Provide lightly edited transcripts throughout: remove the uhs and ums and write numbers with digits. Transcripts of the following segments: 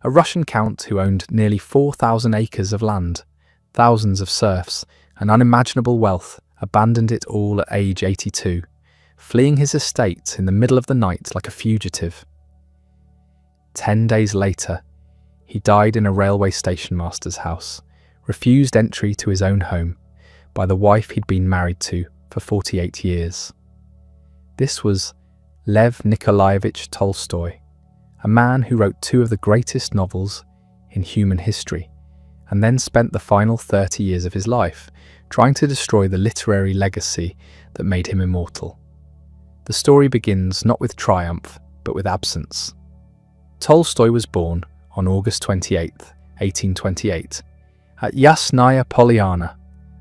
a Russian count who owned nearly 4,000 acres of land, thousands of serfs, and unimaginable wealth, abandoned it all at age 82, fleeing his estate in the middle of the night like a fugitive. 10 days later, he died in a railway station master's house, refused entry to his own home by the wife he'd been married to for 48 years. This was Lev Nikolaevich Tolstoy, a man who wrote two of the greatest novels in human history, and then spent the final 30 years of his life trying to destroy the literary legacy that made him immortal. The story begins not with triumph, but with absence. Tolstoy was born on August 28, 1828, at Yasnaya Polyana,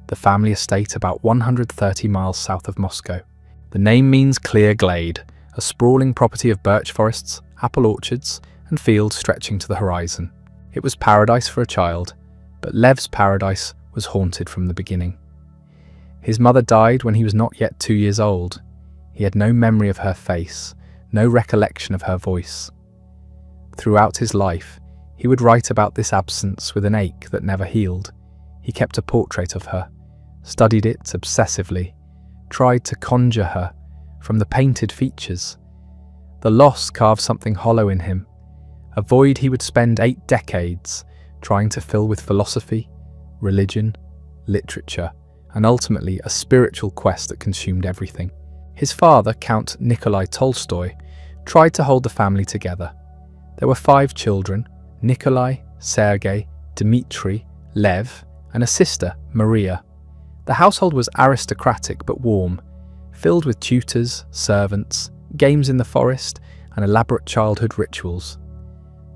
the family estate about 130 miles south of Moscow. The name means clear glade, a sprawling property of birch forests, apple orchards, and fields stretching to the horizon. It was paradise for a child, but Lev's paradise was haunted from the beginning. His mother died when he was not yet 2 years old. He had no memory of her face, no recollection of her voice. Throughout his life, he would write about this absence with an ache that never healed. He kept a portrait of her, studied it obsessively, tried to conjure her from the painted features. The loss carved something hollow in him, a void he would spend 8 decades trying to fill with philosophy, religion, literature, and ultimately a spiritual quest that consumed everything. His father, Count Nikolai Tolstoy, tried to hold the family together. There were 5 children: Nikolai, Sergei, Dmitri, Lev, and a sister, Maria. The household was aristocratic but warm, filled with tutors, servants, games in the forest, and elaborate childhood rituals.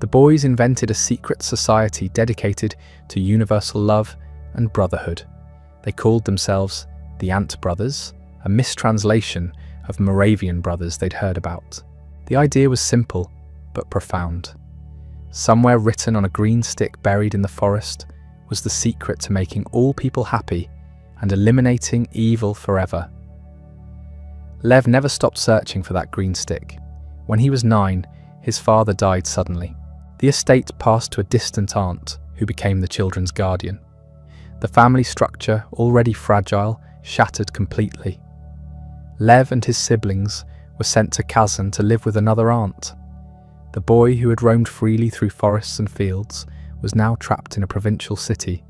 The boys invented a secret society dedicated to universal love and brotherhood. They called themselves the Ant Brothers, a mistranslation of Moravian brothers they'd heard about. The idea was simple, but profound. Somewhere written on a green stick buried in the forest was the secret to making all people happy and eliminating evil forever. Lev never stopped searching for that green stick. When he was 9, his father died suddenly. The estate passed to a distant aunt, who became the children's guardian. The family structure, already fragile, shattered completely. Lev and his siblings were sent to Kazan to live with another aunt. The boy who had roamed freely through forests and fields was now trapped in a provincial city,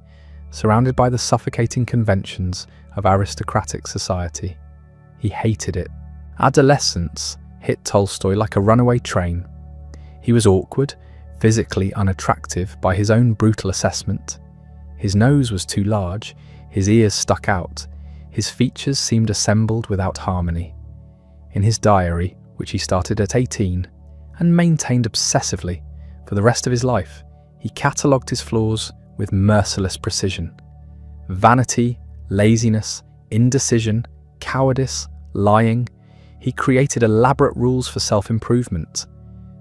surrounded by the suffocating conventions of aristocratic society. He hated it. Adolescence hit Tolstoy like a runaway train. He was awkward, physically unattractive by his own brutal assessment. His nose was too large, his ears stuck out, his features seemed assembled without harmony. In his diary, which he started at 18, and maintained obsessively for the rest of his life, he catalogued his flaws with merciless precision. Vanity, laziness, indecision, cowardice, lying. He created elaborate rules for self-improvement.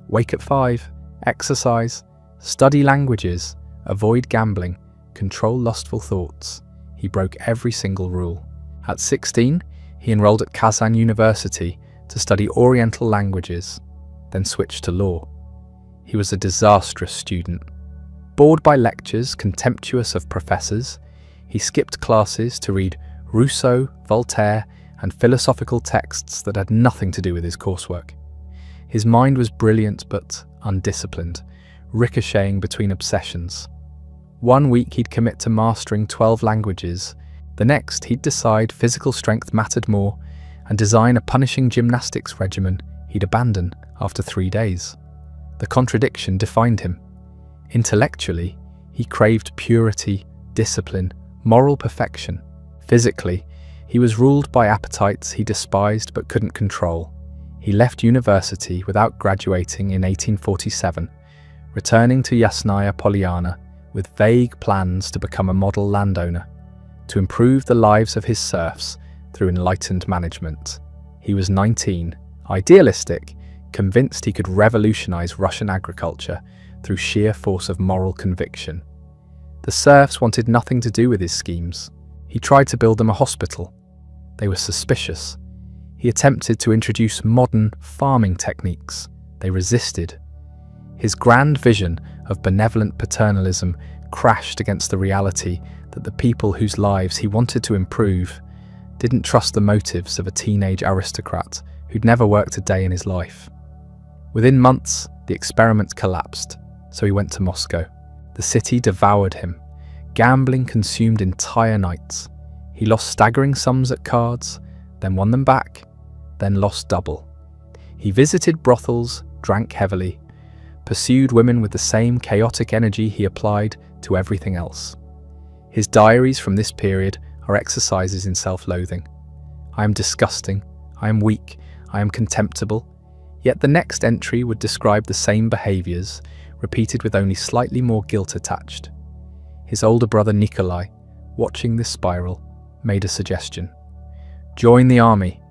Wake at 5, exercise, study languages, avoid gambling, control lustful thoughts. He broke every single rule. At 16, he enrolled at Kazan University to study Oriental languages, then switched to law. He was a disastrous student. Bored by lectures, contemptuous of professors, he skipped classes to read Rousseau, Voltaire, and philosophical texts that had nothing to do with his coursework. His mind was brilliant but undisciplined, ricocheting between obsessions. One week he'd commit to mastering 12 languages, the next he'd decide physical strength mattered more and design a punishing gymnastics regimen he'd abandon after 3 days. The contradiction defined him. Intellectually, he craved purity, discipline, moral perfection. Physically, he was ruled by appetites he despised but couldn't control. He left university without graduating in 1847, returning to Yasnaya Polyana with vague plans to become a model landowner, to improve the lives of his serfs through enlightened management. He was 19, idealistic, convinced he could revolutionize Russian agriculture through sheer force of moral conviction. The serfs wanted nothing to do with his schemes. He tried to build them a hospital. They were suspicious. He attempted to introduce modern farming techniques. They resisted. His grand vision of benevolent paternalism crashed against the reality that the people whose lives he wanted to improve didn't trust the motives of a teenage aristocrat who'd never worked a day in his life. Within months, the experiment collapsed, so he went to Moscow. The city devoured him. Gambling consumed entire nights. He lost staggering sums at cards, then won them back, then lost double. He visited brothels, drank heavily, pursued women with the same chaotic energy he applied to everything else. His diaries from this period are exercises in self-loathing. I am disgusting, I am weak, I am contemptible. Yet the next entry would describe the same behaviours, repeated with only slightly more guilt attached. His older brother Nikolai, watching this spiral, made a suggestion. Join the army.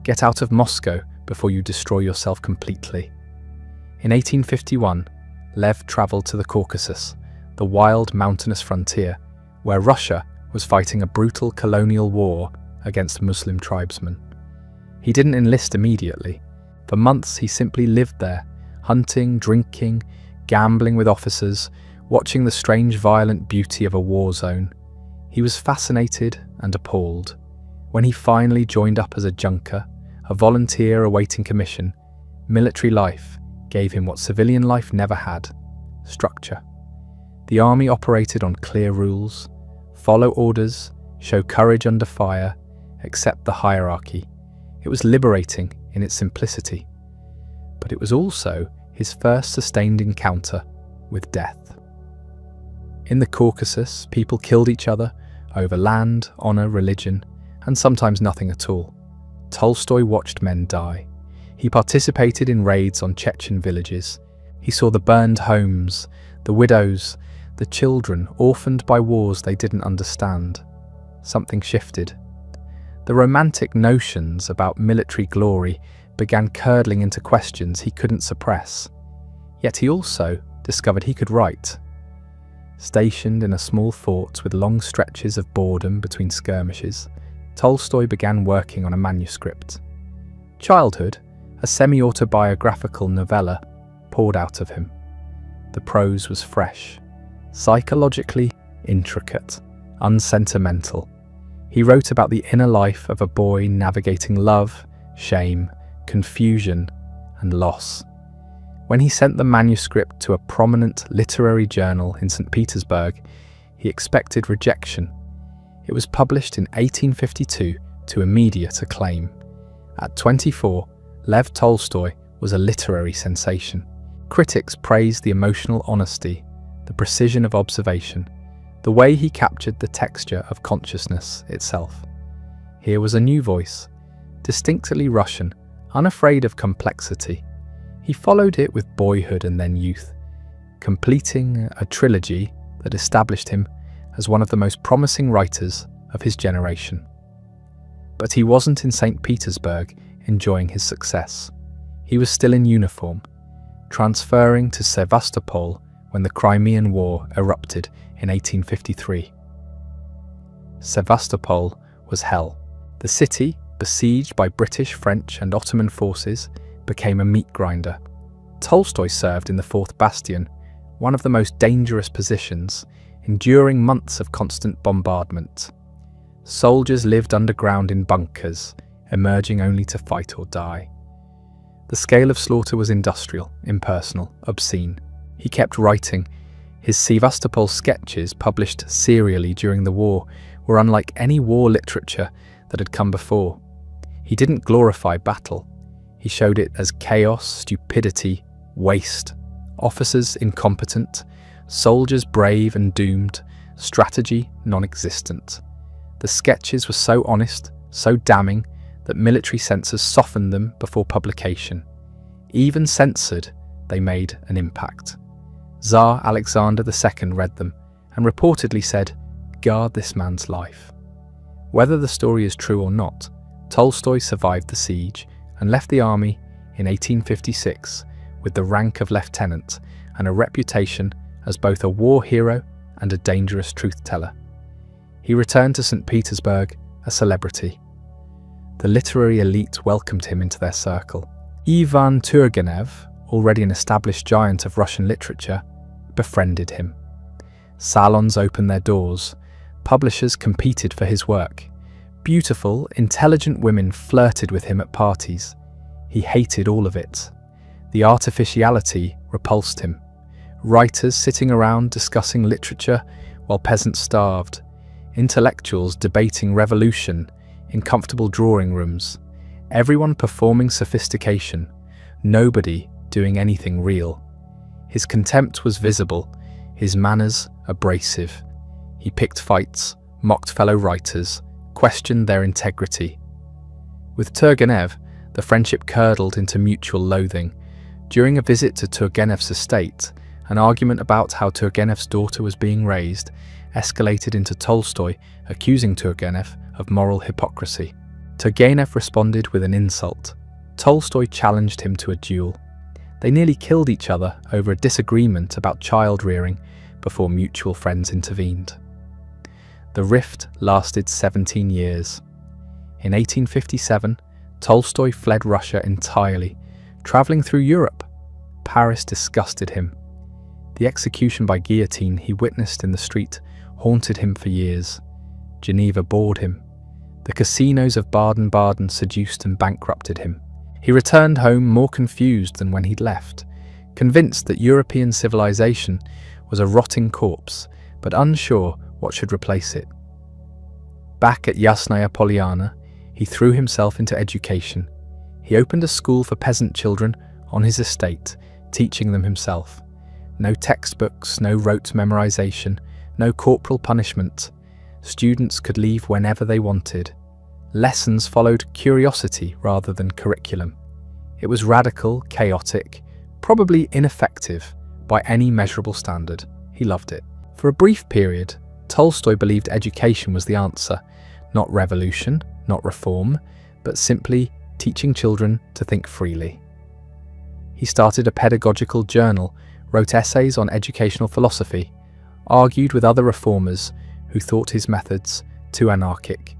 Get out of Moscow before you destroy yourself completely. In 1851, Lev travelled to the Caucasus, the wild mountainous frontier, where Russia was fighting a brutal colonial war against Muslim tribesmen. He didn't enlist immediately. For months he simply lived there, hunting, drinking, gambling with officers, watching the strange violent beauty of a war zone. He was fascinated and appalled. When he finally joined up as a junker, a volunteer awaiting commission, military life gave him what civilian life never had: structure. The army operated on clear rules: follow orders, show courage under fire, accept the hierarchy. It was liberating in its simplicity, but it was also his first sustained encounter with death. In the Caucasus, people killed each other over land, honor, religion, and sometimes nothing at all. Tolstoy watched men die. He participated in raids on Chechen villages. He saw the burned homes, the widows, the children orphaned by wars they didn't understand. Something shifted. The romantic notions about military glory began curdling into questions he couldn't suppress. Yet he also discovered he could write. Stationed in a small fort with long stretches of boredom between skirmishes, Tolstoy began working on a manuscript. Childhood, a semi-autobiographical novella, poured out of him. The prose was fresh, psychologically intricate, unsentimental. He wrote about the inner life of a boy navigating love, shame, confusion, and loss. When he sent the manuscript to a prominent literary journal in St. Petersburg, he expected rejection. It was published in 1852 to immediate acclaim. At 24, Lev Tolstoy was a literary sensation. Critics praised the emotional honesty, the precision of observation, the way he captured the texture of consciousness itself. Here was a new voice, distinctly Russian, unafraid of complexity. He followed it with boyhood and then youth, completing a trilogy that established him as one of the most promising writers of his generation. But he wasn't in St. Petersburg enjoying his success. He was still in uniform, transferring to Sevastopol when the Crimean War erupted in 1853. Sevastopol was hell. The city, besieged by British, French, and Ottoman forces, became a meat grinder. Tolstoy served in the 4th Bastion, one of the most dangerous positions, enduring months of constant bombardment. Soldiers lived underground in bunkers, emerging only to fight or die. The scale of slaughter was industrial, impersonal, obscene. He kept writing. His Sevastopol sketches, published serially during the war, were unlike any war literature that had come before. He didn't glorify battle. He showed it as chaos, stupidity, waste, officers incompetent, soldiers brave and doomed, strategy non-existent. The sketches were so honest, so damning, that military censors softened them before publication. Even censored, they made an impact. Tsar Alexander II read them and reportedly said, "Guard this man's life." Whether the story is true or not, Tolstoy survived the siege and left the army in 1856 with the rank of lieutenant and a reputation as both a war hero and a dangerous truth-teller. He returned to St. Petersburg a celebrity. The literary elite welcomed him into their circle. Ivan Turgenev, already an established giant of Russian literature, befriended him. Salons opened their doors. Publishers competed for his work. Beautiful, intelligent women flirted with him at parties. He hated all of it. The artificiality repulsed him. Writers sitting around discussing literature while peasants starved. Intellectuals debating revolution in comfortable drawing rooms. Everyone performing sophistication. Nobody doing anything real. His contempt was visible, his manners abrasive. He picked fights, mocked fellow writers, questioned their integrity. With Turgenev, the friendship curdled into mutual loathing. During a visit to Turgenev's estate, an argument about how Turgenev's daughter was being raised escalated into Tolstoy accusing Turgenev of moral hypocrisy. Turgenev responded with an insult. Tolstoy challenged him to a duel. They nearly killed each other over a disagreement about child rearing before mutual friends intervened. The rift lasted 17 years. In 1857, Tolstoy fled Russia entirely, travelling through Europe. Paris disgusted him. The execution by guillotine he witnessed in the street haunted him for years. Geneva bored him. The casinos of Baden-Baden seduced and bankrupted him. He returned home more confused than when he'd left, convinced that European civilization was a rotting corpse, but unsure what should replace it. Back at Yasnaya Polyana, he threw himself into education. He opened a school for peasant children on his estate, teaching them himself. No textbooks, no rote memorization, no corporal punishment. Students could leave whenever they wanted. Lessons followed curiosity rather than curriculum. It was radical, chaotic, probably ineffective by any measurable standard. He loved it. For a brief period, Tolstoy believed education was the answer. Not revolution, not reform, but simply teaching children to think freely. He started a pedagogical journal, wrote essays on educational philosophy, argued with other reformers who thought his methods too anarchic.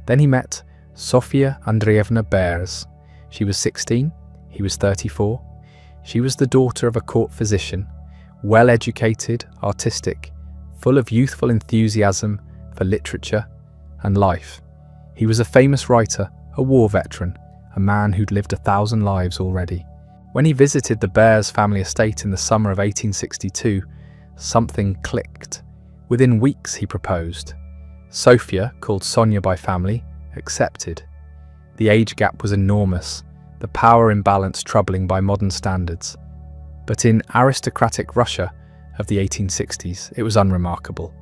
Then he met Sofia Andreevna Behrs. She was 16, he was 34. She was the daughter of a court physician, well-educated, artistic, full of youthful enthusiasm for literature and life. He was a famous writer, a war veteran, a man who'd lived 1,000 lives already. When he visited the Behrs family estate in the summer of 1862, something clicked. Within weeks he proposed. Sofia, called Sonia by family, accepted. The age gap was enormous, the power imbalance troubling by modern standards. But in aristocratic Russia of the 1860s, it was unremarkable.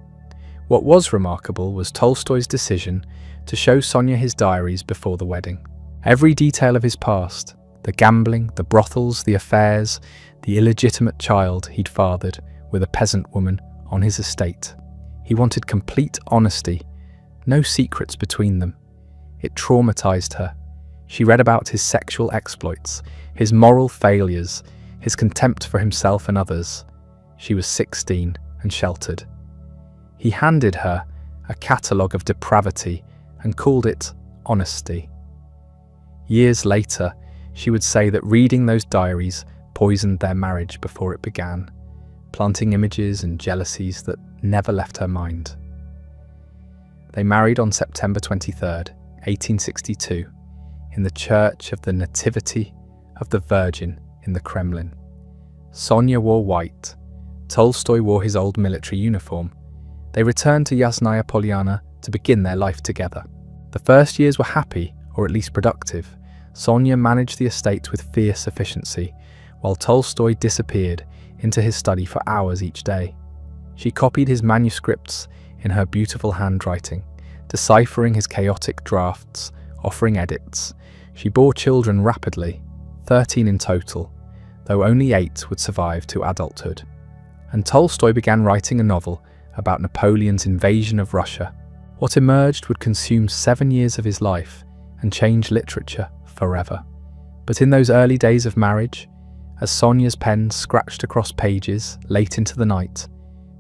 What was remarkable was Tolstoy's decision to show Sonia his diaries before the wedding. Every detail of his past, the gambling, the brothels, the affairs, the illegitimate child he'd fathered with a peasant woman on his estate. He wanted complete honesty, no secrets between them. It traumatized her. She read about his sexual exploits, his moral failures, his contempt for himself and others. She was 16 and sheltered. He handed her a catalogue of depravity and called it honesty. Years later, she would say that reading those diaries poisoned their marriage before it began, planting images and jealousies that never left her mind. They married on September 23rd, 1862, in the Church of the Nativity of the Virgin in the Kremlin. Sonia wore white. Tolstoy wore his old military uniform. They returned to Yasnaya Polyana to begin their life together. The first years were happy, or at least productive. Sonia managed the estate with fierce efficiency, while Tolstoy disappeared into his study for hours each day. She copied his manuscripts in her beautiful handwriting, deciphering his chaotic drafts, offering edits. She bore children rapidly, 13 in total, though only 8 would survive to adulthood. And Tolstoy began writing a novel about Napoleon's invasion of Russia. What emerged would consume 7 years of his life and change literature forever. But in those early days of marriage, as Sonia's pen scratched across pages late into the night,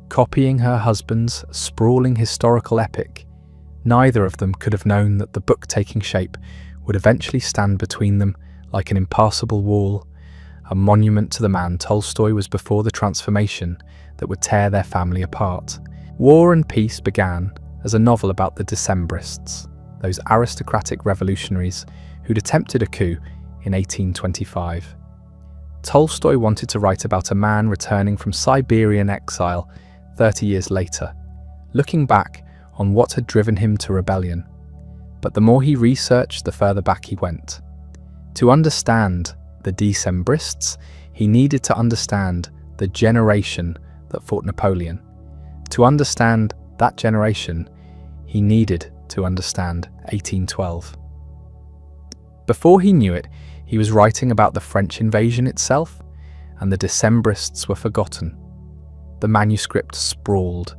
copying her husband's sprawling historical epic, neither of them could have known that the book taking shape would eventually stand between them like an impassable wall, a monument to the man Tolstoy was before the transformation that would tear their family apart. War and Peace began as a novel about the Decembrists, those aristocratic revolutionaries who'd attempted a coup in 1825. Tolstoy wanted to write about a man returning from Siberian exile 30 years later, looking back on what had driven him to rebellion. But the more he researched, the further back he went. To understand the Decembrists, he needed to understand the generation that fought Napoleon. To understand that generation, he needed to understand 1812. Before he knew it, he was writing about the French invasion itself, and the Decembrists were forgotten. The manuscript sprawled.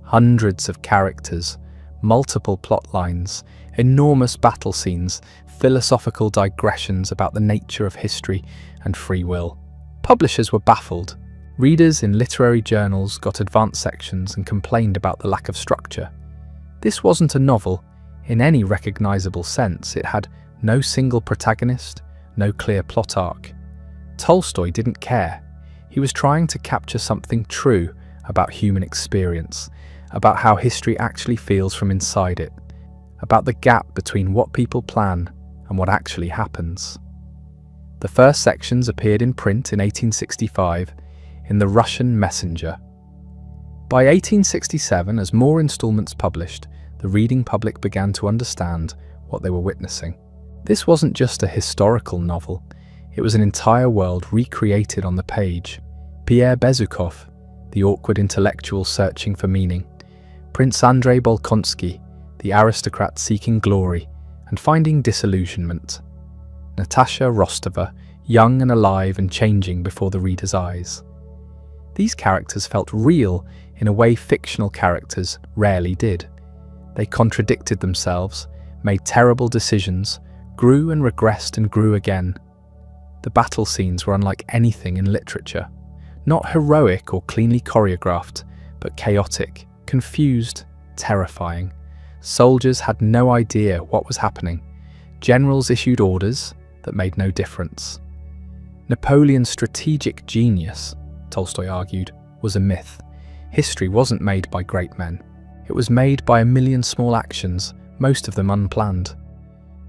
Hundreds of characters, multiple plot lines, enormous battle scenes, philosophical digressions about the nature of history and free will. Publishers were baffled. Readers in literary journals got advanced sections and complained about the lack of structure. This wasn't a novel in any recognizable sense. It had no single protagonist, no clear plot arc. Tolstoy didn't care. He was trying to capture something true about human experience, about how history actually feels from inside it, about the gap between what people plan and what actually happens. The first sections appeared in print in 1865 in The Russian Messenger. By 1867, as more installments published, the reading public began to understand what they were witnessing. This wasn't just a historical novel, it was an entire world recreated on the page. Pierre Bezukhov, the awkward intellectual searching for meaning, Prince Andrei Bolkonsky, the aristocrat seeking glory and finding disillusionment, Natasha Rostova, young and alive and changing before the reader's eyes. These characters felt real in a way fictional characters rarely did. They contradicted themselves, made terrible decisions, grew and regressed and grew again. The battle scenes were unlike anything in literature. Not heroic or cleanly choreographed, but chaotic, confused, terrifying. Soldiers had no idea what was happening. Generals issued orders that made no difference. Napoleon's strategic genius, Tolstoy argued, was a myth. History wasn't made by great men. It was made by a million small actions, most of them unplanned.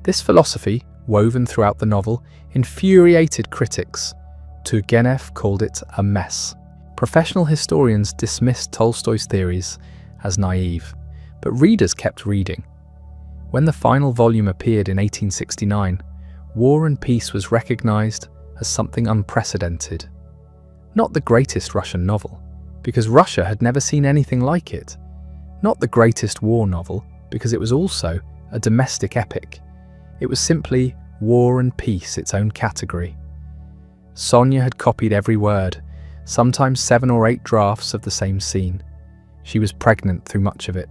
This philosophy, woven throughout the novel, infuriated critics. Turgenev called it a mess. Professional historians dismissed Tolstoy's theories as naive, but readers kept reading. When the final volume appeared in 1869, War and Peace was recognized as something unprecedented. Not the greatest Russian novel, because Russia had never seen anything like it. Not the greatest war novel, because it was also a domestic epic. It was simply War and Peace, its own category. Sonia had copied every word, sometimes 7 or 8 drafts of the same scene. She was pregnant through much of it,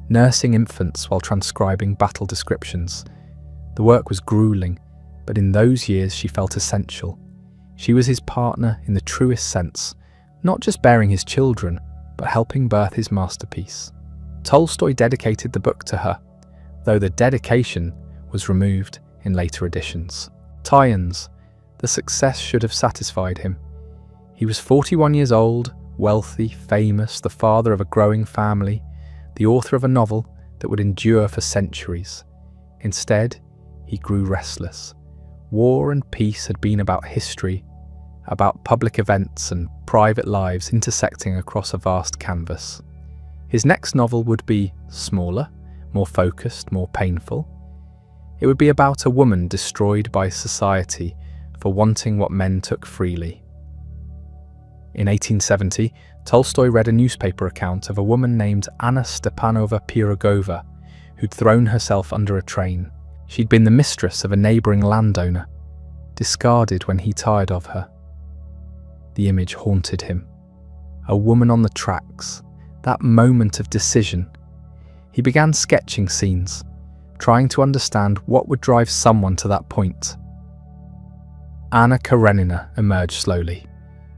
nursing infants while transcribing battle descriptions. The work was grueling, but in those years she felt essential. She was his partner in the truest sense, not just bearing his children, but helping birth his masterpiece. Tolstoy dedicated the book to her, though the dedication was removed in later editions. Tie-ins. The success should have satisfied him. He was 41 years old, wealthy, famous, the father of a growing family, the author of a novel that would endure for centuries. Instead, he grew restless. War and Peace had been about history, about public events and private lives intersecting across a vast canvas. His next novel would be smaller, more focused, more painful. It would be about a woman destroyed by society for wanting what men took freely. In 1870, Tolstoy read a newspaper account of a woman named Anna Stepanova Pirogova who'd thrown herself under a train. She'd been the mistress of a neighbouring landowner, discarded when he tired of her. The image haunted him. A woman on the tracks, that moment of decision. He began sketching scenes, trying to understand what would drive someone to that point. Anna Karenina emerged slowly.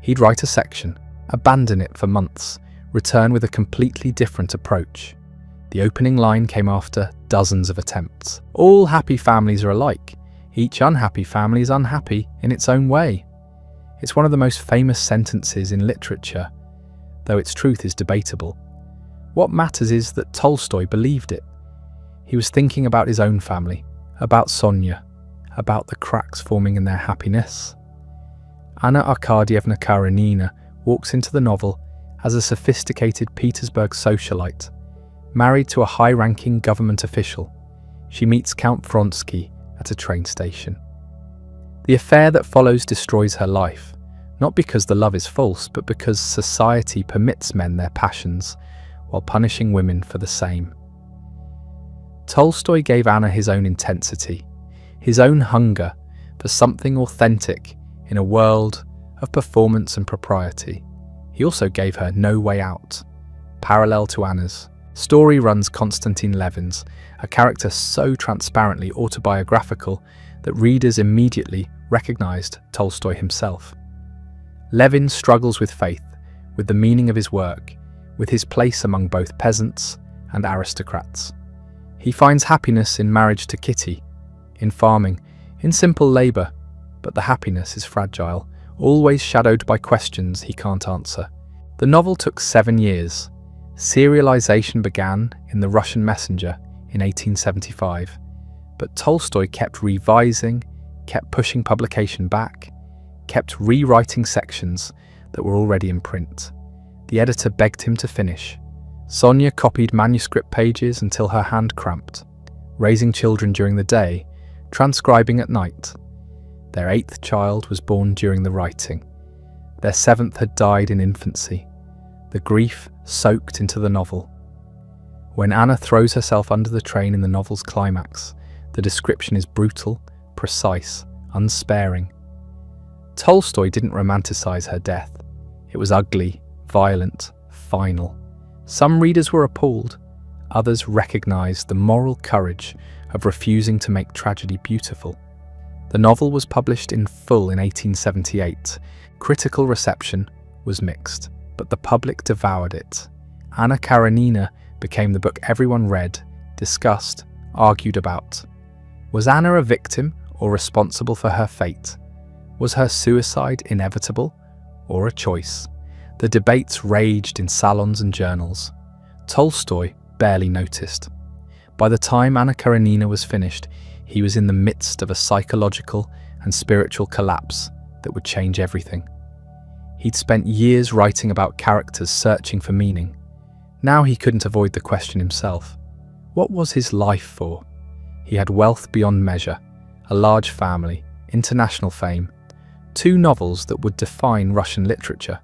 He'd write a section, abandon it for months, return with a completely different approach. The opening line came after dozens of attempts. All happy families are alike. Each unhappy family is unhappy in its own way. It's one of the most famous sentences in literature, though its truth is debatable. What matters is that Tolstoy believed it. He was thinking about his own family, about Sonia, about the cracks forming in their happiness. Anna Arkadyevna Karenina walks into the novel as a sophisticated Petersburg socialite, married to a high-ranking government official. She meets Count Vronsky at a train station. The affair that follows destroys her life, not because the love is false, but because society permits men their passions while punishing women for the same. Tolstoy gave Anna his own intensity, his own hunger for something authentic in a world of performance and propriety. He also gave her no way out. Parallel to Anna's story runs Konstantin Levin's, a character so transparently autobiographical that readers immediately recognized Tolstoy himself. Levin struggles with faith, with the meaning of his work, with his place among both peasants and aristocrats. He finds happiness in marriage to Kitty, in farming, in simple labour, but the happiness is fragile, always shadowed by questions he can't answer. The novel took 7 years. Serialization began in The Russian Messenger in 1875, but Tolstoy kept revising, kept pushing publication back, kept rewriting sections that were already in print. The editor begged him to finish. Sonia copied manuscript pages until her hand cramped, raising children during the day, transcribing at night. Their 8th child was born during the writing. Their 7th had died in infancy. The grief soaked into the novel. When Anna throws herself under the train in the novel's climax, the description is brutal, precise, unsparing. Tolstoy didn't romanticize her death. It was ugly, violent, final. Some readers were appalled. Others recognized the moral courage of refusing to make tragedy beautiful. The novel was published in full in 1878. Critical reception was mixed, but the public devoured it. Anna Karenina became the book everyone read, discussed, argued about. Was Anna a victim or responsible for her fate? Was her suicide inevitable or a choice? The debates raged in salons and journals. Tolstoy barely noticed. By the time Anna Karenina was finished, he was in the midst of a psychological and spiritual collapse that would change everything. He'd spent years writing about characters searching for meaning. Now he couldn't avoid the question himself. What was his life for? He had wealth beyond measure, a large family, international fame, 2 novels that would define Russian literature,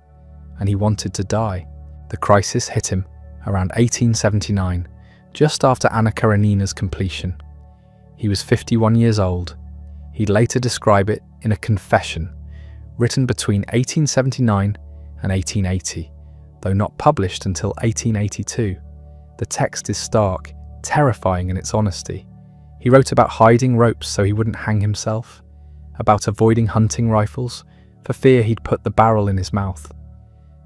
and he wanted to die. The crisis hit him around 1879, just after Anna Karenina's completion. He was 51 years old. He'd later describe it in a confession, written between 1879 and 1880, though not published until 1882. The text is stark, terrifying in its honesty. He wrote about hiding ropes so he wouldn't hang himself, about avoiding hunting rifles for fear he'd put the barrel in his mouth.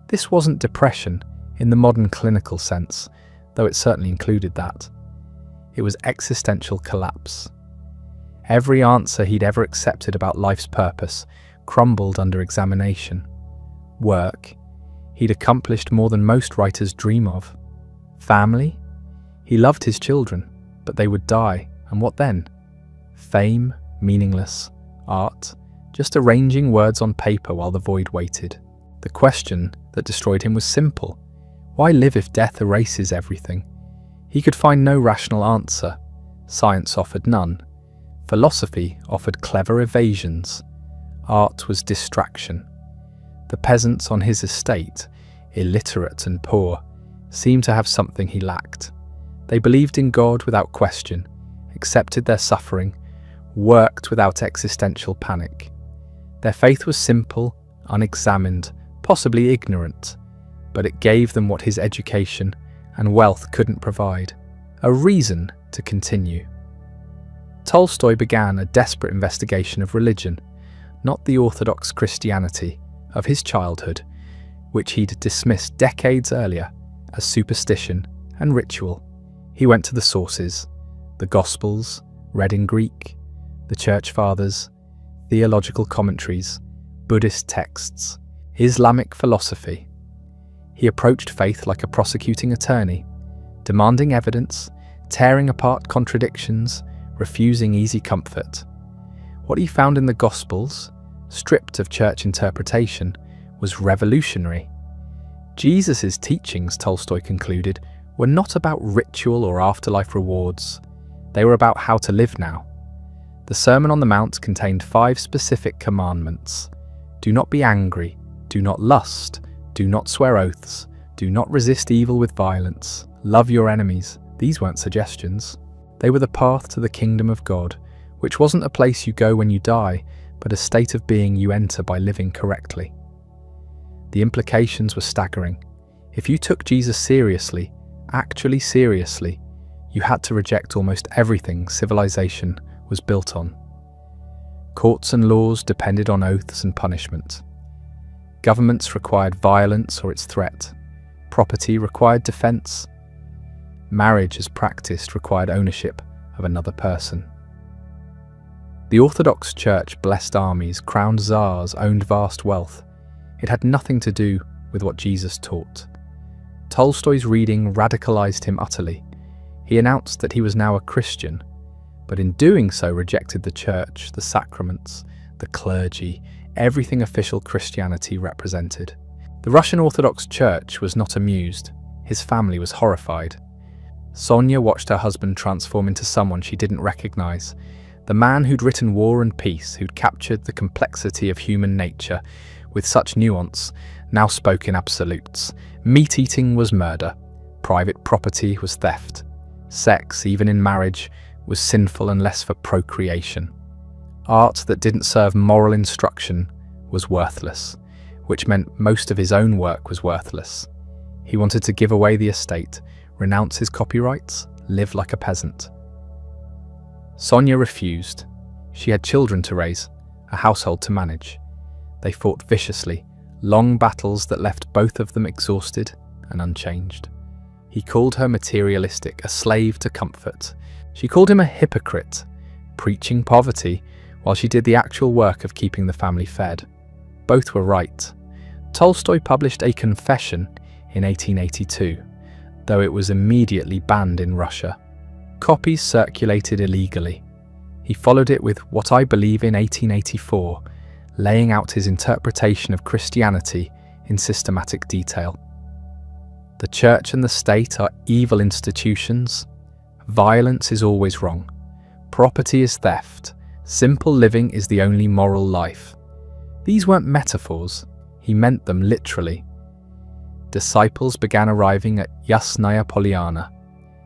This wasn't depression in the modern clinical sense, though it certainly included that. It was existential collapse. Every answer he'd ever accepted about life's purpose crumbled under examination. Work. He'd accomplished more than most writers dream of. Family. He loved his children, but they would die, and what then? Fame, meaningless. Art, just arranging words on paper while the void waited. The question that destroyed him was simple. Why live if death erases everything? He could find no rational answer. Science offered none. Philosophy offered clever evasions. Art was distraction. The peasants on his estate, illiterate and poor, seemed to have something he lacked. They believed in God without question, accepted their suffering, worked without existential panic. Their faith was simple, unexamined, possibly ignorant, but it gave them what his education and wealth couldn't provide, a reason to continue. Tolstoy began a desperate investigation of religion, not the orthodox Christianity of his childhood, which he'd dismissed decades earlier as superstition and ritual. He went to the sources, the Gospels, read in Greek, the Church Fathers, theological commentaries, Buddhist texts, Islamic philosophy. He approached faith like a prosecuting attorney, demanding evidence, tearing apart contradictions, refusing easy comfort. What he found in the Gospels, stripped of church interpretation, was revolutionary. Jesus' teachings, Tolstoy concluded, were not about ritual or afterlife rewards. They were about how to live now. The Sermon on the Mount contained 5 specific commandments. Do not be angry, do not lust, do not swear oaths, do not resist evil with violence, love your enemies. These weren't suggestions. They were the path to the kingdom of God, which wasn't a place you go when you die, but a state of being you enter by living correctly. The implications were staggering. If you took Jesus seriously, actually seriously, you had to reject almost everything civilization was built on. Courts and laws depended on oaths and punishment. Governments required violence or its threat. Property required defense. Marriage as practiced required ownership of another person. The Orthodox Church blessed armies, crowned czars, owned vast wealth. It had nothing to do with what Jesus taught. Tolstoy's reading radicalized him utterly. He announced that he was now a Christian, but in doing so rejected the church, the sacraments, the clergy, everything official Christianity represented. The Russian Orthodox Church was not amused. His family was horrified. Sonia watched her husband transform into someone she didn't recognize. The man who'd written War and Peace, who'd captured the complexity of human nature with such nuance, now spoke in absolutes. Meat-eating was murder. Private property was theft. Sex, even in marriage, was sinful unless for procreation. Art that didn't serve moral instruction was worthless, which meant most of his own work was worthless. He wanted to give away the estate, renounce his copyrights, live like a peasant. Sonia refused. She had children to raise, a household to manage. They fought viciously, long battles that left both of them exhausted and unchanged. He called her materialistic, a slave to comfort. She called him a hypocrite, preaching poverty while she did the actual work of keeping the family fed. Both were right. Tolstoy published a confession in 1882, though it was immediately banned in Russia. Copies circulated illegally. He followed it with What I Believe in 1884, laying out his interpretation of Christianity in systematic detail. The church and the state are evil institutions. Violence is always wrong. Property is theft. Simple living is the only moral life. These weren't metaphors. He meant them literally. Disciples began arriving at Yasnaya Polyana.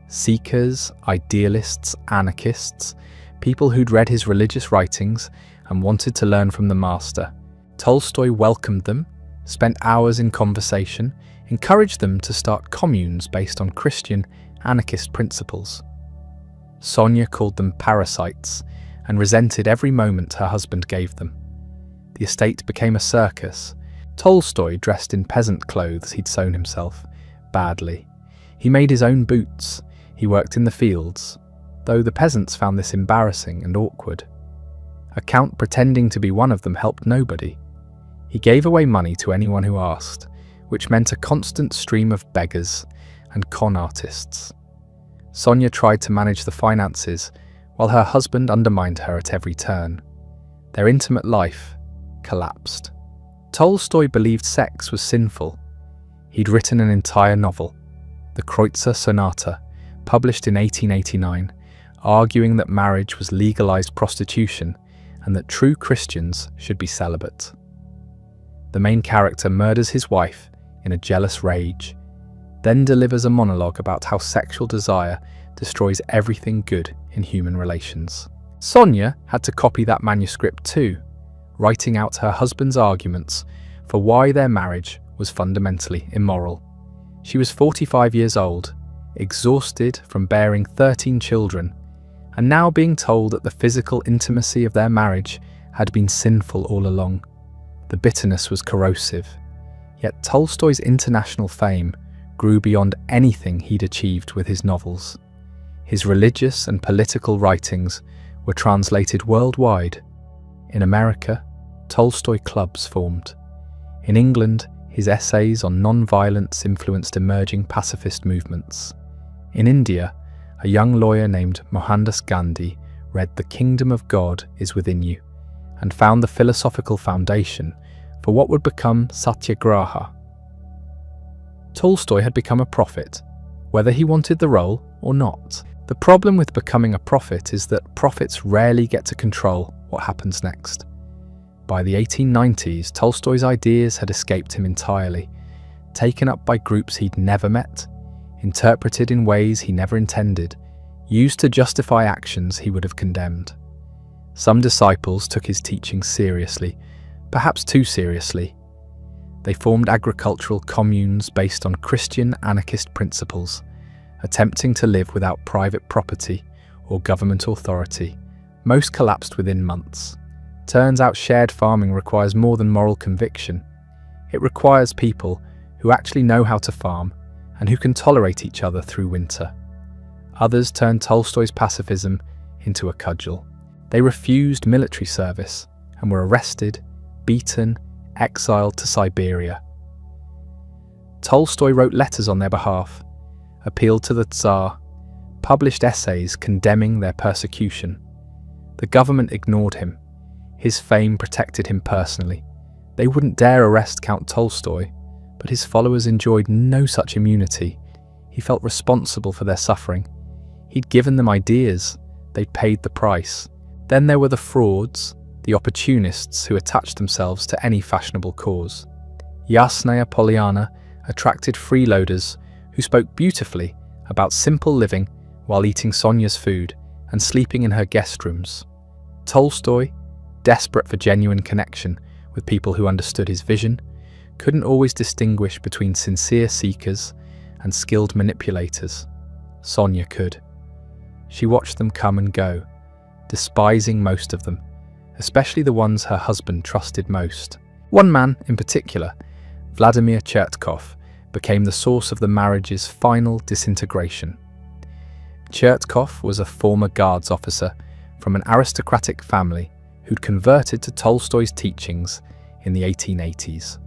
Seekers, idealists, anarchists, people who'd read his religious writings and wanted to learn from the master. Tolstoy welcomed them, spent hours in conversation, encouraged them to start communes based on Christian anarchist principles. Sonia called them parasites and resented every moment her husband gave them. The estate became a circus. Tolstoy dressed in peasant clothes he'd sewn himself, badly. He made his own boots. He worked in the fields, though the peasants found this embarrassing and awkward. A count pretending to be one of them helped nobody. He gave away money to anyone who asked, which meant a constant stream of beggars and con artists. Sonia tried to manage the finances, while her husband undermined her at every turn. Their intimate life collapsed. Tolstoy believed sex was sinful. He'd written an entire novel, the Kreutzer Sonata, published in 1889, arguing that marriage was legalized prostitution and that true Christians should be celibate. The main character murders his wife in a jealous rage, then delivers a monologue about how sexual desire destroys everything good in human relations. Sonia had to copy that manuscript too, writing out her husband's arguments for why their marriage was fundamentally immoral. She was 45 years old, exhausted from bearing 13 children, and now being told that the physical intimacy of their marriage had been sinful all along. The bitterness was corrosive. Yet Tolstoy's international fame grew beyond anything he'd achieved with his novels. His religious and political writings were translated worldwide, in America, Tolstoy clubs formed. In England, his essays on non-violence influenced emerging pacifist movements. In India, a young lawyer named Mohandas Gandhi read The Kingdom of God is Within You and found the philosophical foundation for what would become Satyagraha. Tolstoy had become a prophet, whether he wanted the role or not. The problem with becoming a prophet is that prophets rarely get to control what happens next. By the 1890s, Tolstoy's ideas had escaped him entirely, taken up by groups he'd never met, interpreted in ways he never intended, used to justify actions he would have condemned. Some disciples took his teachings seriously, perhaps too seriously. They formed agricultural communes based on Christian anarchist principles, attempting to live without private property or government authority. Most collapsed within months. Turns out shared farming requires more than moral conviction. It requires people who actually know how to farm and who can tolerate each other through winter. Others turned Tolstoy's pacifism into a cudgel. They refused military service and were arrested, beaten, exiled to Siberia. Tolstoy wrote letters on their behalf, appealed to the Tsar, published essays condemning their persecution. The government ignored him. His fame protected him personally. They wouldn't dare arrest Count Tolstoy, but his followers enjoyed no such immunity. He felt responsible for their suffering. He'd given them ideas. They'd paid the price. Then there were the frauds, the opportunists who attached themselves to any fashionable cause. Yasnaya Polyana attracted freeloaders who spoke beautifully about simple living while eating Sonia's food and sleeping in her guest rooms. Tolstoy, desperate for genuine connection with people who understood his vision, couldn't always distinguish between sincere seekers and skilled manipulators. Sonia could. She watched them come and go, despising most of them, especially the ones her husband trusted most. One man in particular, Vladimir Chertkov, became the source of the marriage's final disintegration. Chertkov was a former guards officer from an aristocratic family who'd converted to Tolstoy's teachings in the 1880s.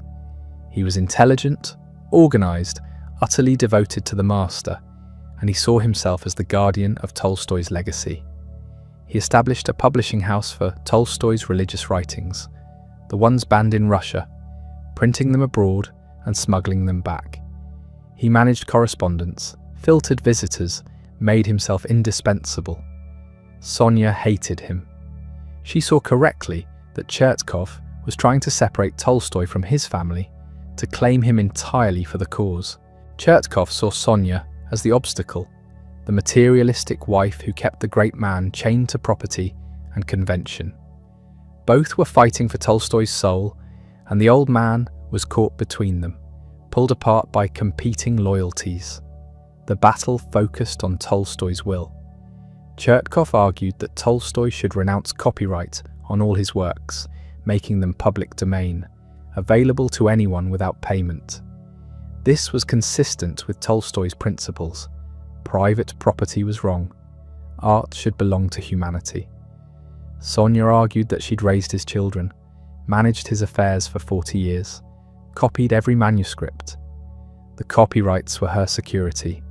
He was intelligent, organized, utterly devoted to the master, and he saw himself as the guardian of Tolstoy's legacy. He established a publishing house for Tolstoy's religious writings, the ones banned in Russia, printing them abroad and smuggling them back. He managed correspondence, filtered visitors, made himself indispensable. Sonia hated him. She saw correctly that Chertkov was trying to separate Tolstoy from his family, to claim him entirely for the cause. Chertkov saw Sonia as the obstacle, the materialistic wife who kept the great man chained to property and convention. Both were fighting for Tolstoy's soul, and the old man was caught between them, pulled apart by competing loyalties. The battle focused on Tolstoy's will. Chertkov argued that Tolstoy should renounce copyright on all his works, making them public domain, available to anyone without payment. This was consistent with Tolstoy's principles. Private property was wrong. Art should belong to humanity. Sonia argued that she'd raised his children, managed his affairs for 40 years, copied every manuscript. The copyrights were her security,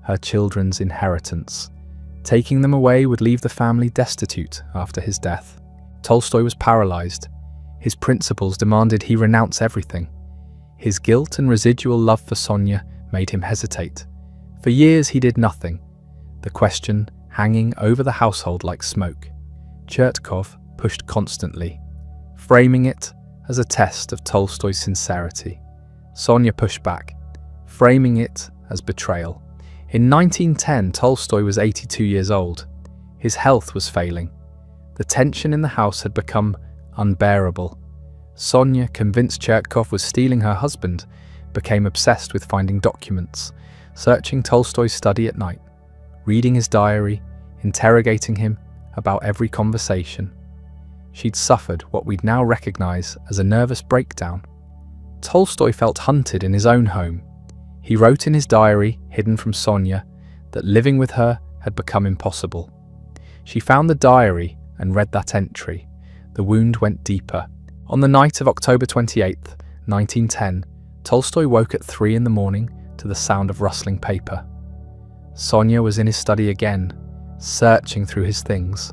her children's inheritance. Taking them away would leave the family destitute after his death. Tolstoy was paralyzed. His principles demanded he renounce everything. His guilt and residual love for Sonia made him hesitate. For years he did nothing, the question hanging over the household like smoke. Chertkov pushed constantly, framing it as a test of Tolstoy's sincerity. Sonia pushed back, framing it as betrayal. In 1910, Tolstoy was 82 years old. His health was failing. The tension in the house had become unbearable. Sonia, convinced Chertkov was stealing her husband, became obsessed with finding documents, searching Tolstoy's study at night, reading his diary, interrogating him about every conversation. She'd suffered what we'd now recognize as a nervous breakdown. Tolstoy felt hunted in his own home. He wrote in his diary, hidden from Sonia, that living with her had become impossible. She found the diary and read that entry. The wound went deeper. On the night of October 28th, 1910, Tolstoy woke at 3 in the morning to the sound of rustling paper. Sonia was in his study again, searching through his things.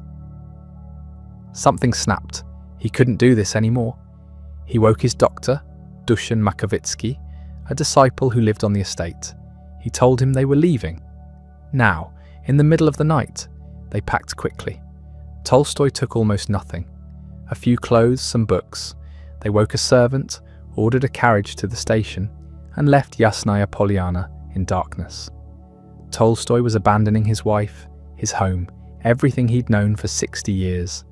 Something snapped. He couldn't do this anymore. He woke his doctor, Dusan Makovitsky, a disciple who lived on the estate. He told him they were leaving. Now, in the middle of the night, they packed quickly. Tolstoy took almost nothing. A few clothes, some books. They woke a servant, ordered a carriage to the station, and left Yasnaya Polyana in darkness. Tolstoy was abandoning his wife, his home, everything he'd known for 60 years.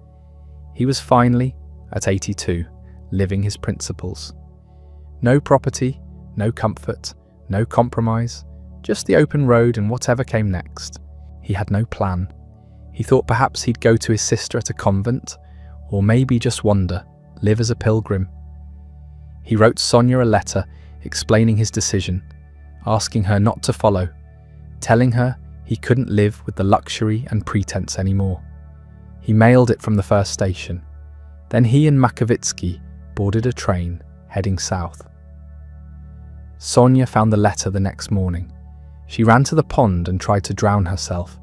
He was finally, at 82, living his principles. No property, no comfort, no compromise, just the open road and whatever came next. He had no plan. He thought perhaps he'd go to his sister at a convent, or maybe just wander, live as a pilgrim. He wrote Sonia a letter explaining his decision, asking her not to follow, telling her he couldn't live with the luxury and pretense anymore. He mailed it from the first station. Then he and Makovitsky boarded a train heading south. Sonia found the letter the next morning. She ran to the pond and tried to drown herself.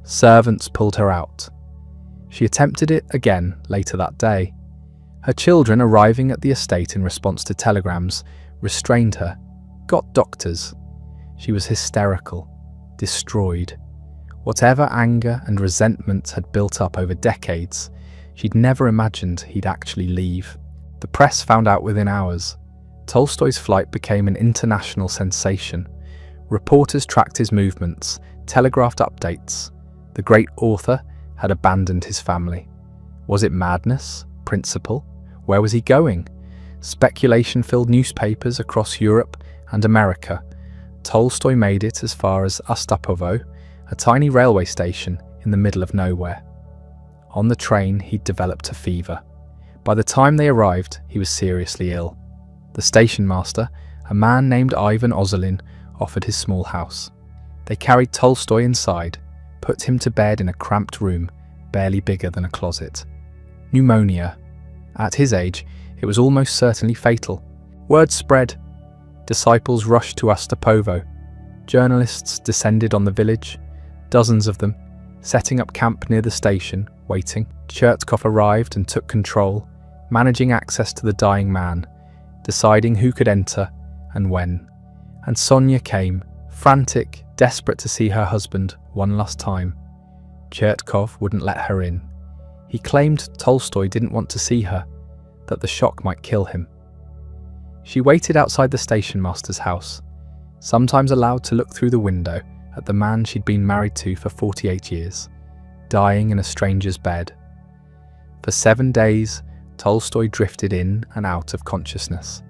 Servants pulled her out. She attempted it again later that day. Her children, arriving at the estate in response to telegrams, restrained her, got doctors. She was hysterical, destroyed. Whatever anger and resentment had built up over decades, she'd never imagined he'd actually leave. The press found out within hours. Tolstoy's flight became an international sensation. Reporters tracked his movements, telegraphed updates. The great author had abandoned his family. Was it madness? Principle? Where was he going? Speculation filled newspapers across Europe and America. Tolstoy made it as far as Ostapovo, a tiny railway station in the middle of nowhere. On the train, he'd developed a fever. By the time they arrived, he was seriously ill. The station master, a man named Ivan Ozolin, offered his small house. They carried Tolstoy inside, put him to bed in a cramped room, barely bigger than a closet. Pneumonia. At his age, it was almost certainly fatal. Word spread. Disciples rushed to Ostapovo. Journalists descended on the village, dozens of them, setting up camp near the station, waiting. Chertkov arrived and took control, managing access to the dying man, deciding who could enter and when. And Sonia came, frantic, desperate to see her husband one last time. Chertkov wouldn't let her in. He claimed Tolstoy didn't want to see her, that the shock might kill him. She waited outside the station master's house, sometimes allowed to look through the window at the man she'd been married to for 48 years, dying in a stranger's bed. For 7 days, Tolstoy drifted in and out of consciousness.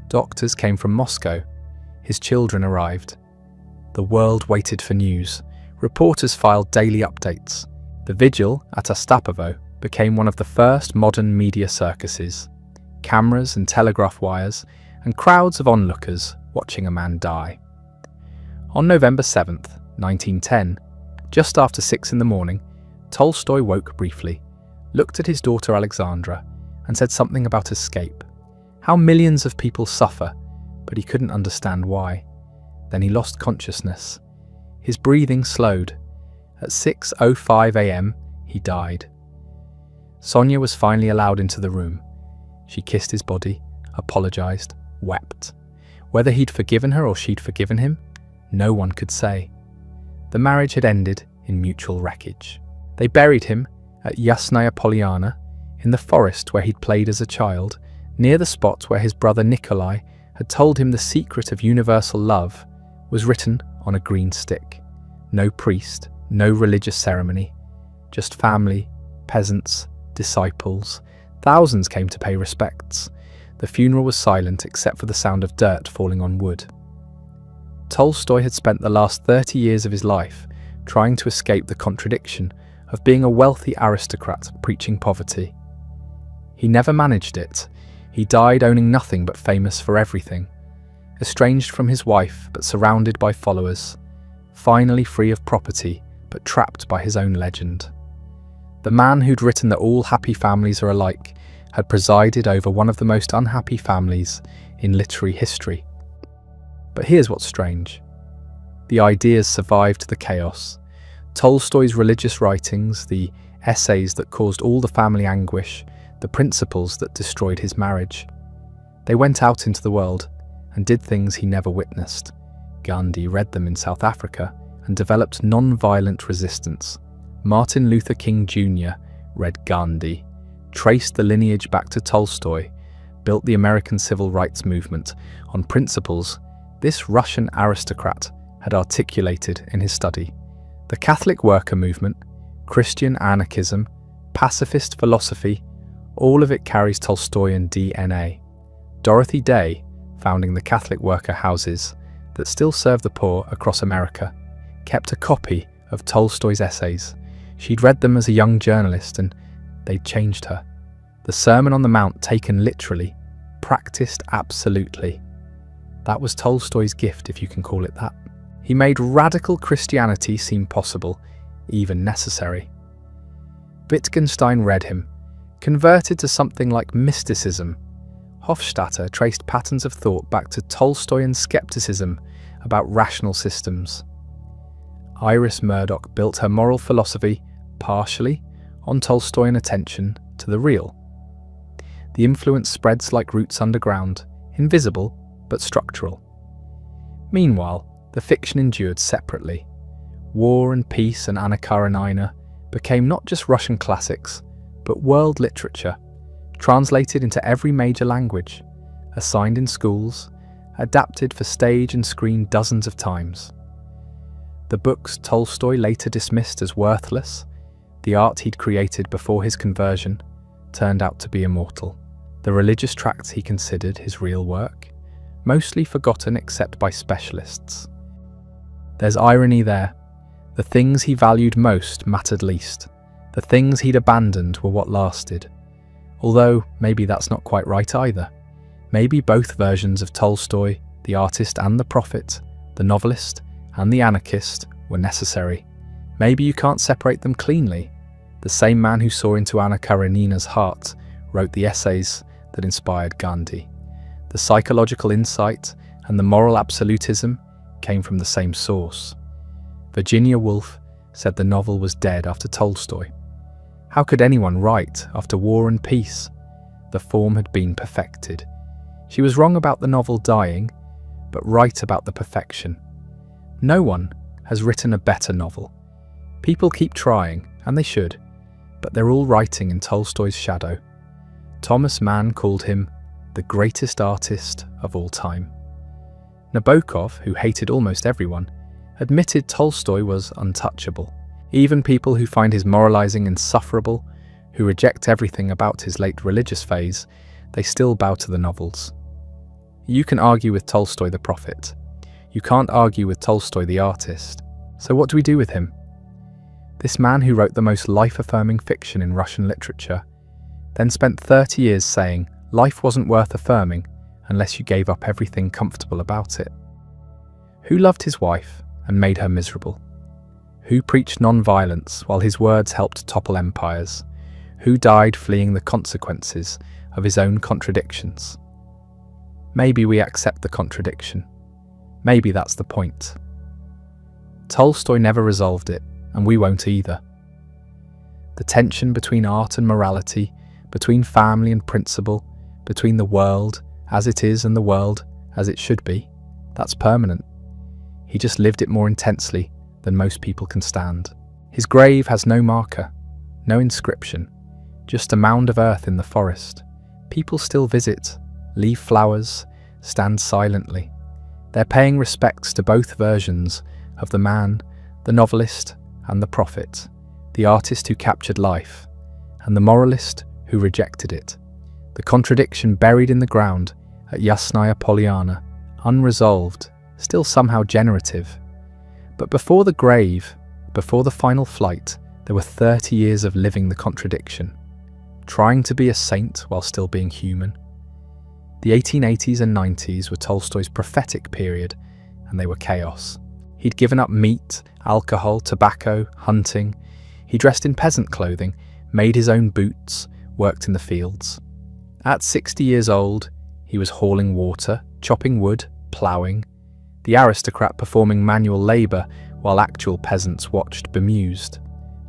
Doctors came from Moscow. His children arrived. The world waited for news. Reporters filed daily updates. The vigil at Ostapovo became one of the first modern media circuses. Cameras and telegraph wires, and crowds of onlookers watching a man die. On November 7th, 1910, just after 6 in the morning, Tolstoy woke briefly, looked at his daughter Alexandra, and said something about escape. How millions of people suffer, but he couldn't understand why. Then he lost consciousness. His breathing slowed. At 6:05 a.m., he died. Sonia was finally allowed into the room. She kissed his body, apologized, wept. Whether he'd forgiven her or she'd forgiven him, no one could say. The marriage had ended in mutual wreckage. They buried him at Yasnaya Polyana, in the forest where he'd played as a child, near the spot where his brother Nikolai had told him the secret of universal love was written on a green stick. No priest, no religious ceremony, just family, peasants, disciples. Thousands came to pay respects. The funeral was silent except for the sound of dirt falling on wood. Tolstoy had spent the last 30 years of his life trying to escape the contradiction of being a wealthy aristocrat preaching poverty. He never managed it. He died owning nothing but famous for everything, estranged from his wife but surrounded by followers, finally free of property but trapped by his own legend. The man who'd written that all happy families are alike had presided over one of the most unhappy families in literary history. But here's what's strange. The ideas survived the chaos. Tolstoy's religious writings, the essays that caused all the family anguish, the principles that destroyed his marriage. They went out into the world and did things he never witnessed. Gandhi read them in South Africa and developed non-violent resistance. Martin Luther King Jr. read Gandhi, traced the lineage back to Tolstoy, built the American civil rights movement on principles this Russian aristocrat had articulated in his study. The Catholic worker movement, Christian anarchism, pacifist philosophy, all of it carries Tolstoyan DNA. Dorothy Day, founding the Catholic worker houses that still serve the poor across America, kept a copy of Tolstoy's essays. She'd read them as a young journalist and they'd changed her. The Sermon on the Mount taken literally, practiced absolutely. That was Tolstoy's gift, if you can call it that. He made radical Christianity seem possible, even necessary. Wittgenstein read him, converted to something like mysticism. Hofstadter traced patterns of thought back to Tolstoyan skepticism about rational systems. Iris Murdoch built her moral philosophy partially on Tolstoyan attention to the real. The influence spreads like roots underground, invisible but structural. Meanwhile, the fiction endured separately. War and Peace and Anna Karenina became not just Russian classics, but world literature, translated into every major language, assigned in schools, adapted for stage and screen dozens of times. The books Tolstoy later dismissed as worthless, the art he'd created before his conversion, turned out to be immortal. The religious tracts he considered his real work, mostly forgotten except by specialists. There's irony there. The things he valued most mattered least. The things he'd abandoned were what lasted. Although maybe that's not quite right either. Maybe both versions of Tolstoy, the artist and the prophet, the novelist and the anarchist, were necessary. Maybe you can't separate them cleanly. The same man who saw into Anna Karenina's heart wrote the essays that inspired Gandhi. The psychological insight and the moral absolutism came from the same source. Virginia Woolf said the novel was dead after Tolstoy. How could anyone write after War and Peace? The form had been perfected. She was wrong about the novel dying, but right about the perfection. No one has written a better novel. People keep trying, and they should, but they're all writing in Tolstoy's shadow. Thomas Mann called him the greatest artist of all time. Nabokov, who hated almost everyone, admitted Tolstoy was untouchable. Even people who find his moralizing insufferable, who reject everything about his late religious phase, they still bow to the novels. You can argue with Tolstoy the prophet. You can't argue with Tolstoy the artist. So what do we do with him? This man who wrote the most life-affirming fiction in Russian literature, then spent 30 years saying life wasn't worth affirming unless you gave up everything comfortable about it. Who loved his wife and made her miserable? Who preached non-violence while his words helped topple empires? Who died fleeing the consequences of his own contradictions? Maybe we accept the contradiction. Maybe that's the point. Tolstoy never resolved it, and we won't either. The tension between art and morality, between family and principle, between the world as it is and the world as it should be, that's permanent. He just lived it more intensely than most people can stand. His grave has no marker, no inscription, just a mound of earth in the forest. People still visit, leave flowers, stand silently. They're paying respects to both versions of the man, the novelist and the prophet, the artist who captured life, and the moralist who rejected it. The contradiction buried in the ground at Yasnaya Polyana, unresolved, still somehow generative. But before the grave, before the final flight, there were 30 years of living the contradiction, trying to be a saint while still being human. The 1880s and 90s were Tolstoy's prophetic period, and they were chaos. He'd given up meat, alcohol, tobacco, hunting. He dressed in peasant clothing, made his own boots, worked in the fields. At 60 years old, he was hauling water, chopping wood, ploughing, the aristocrat performing manual labour while actual peasants watched bemused.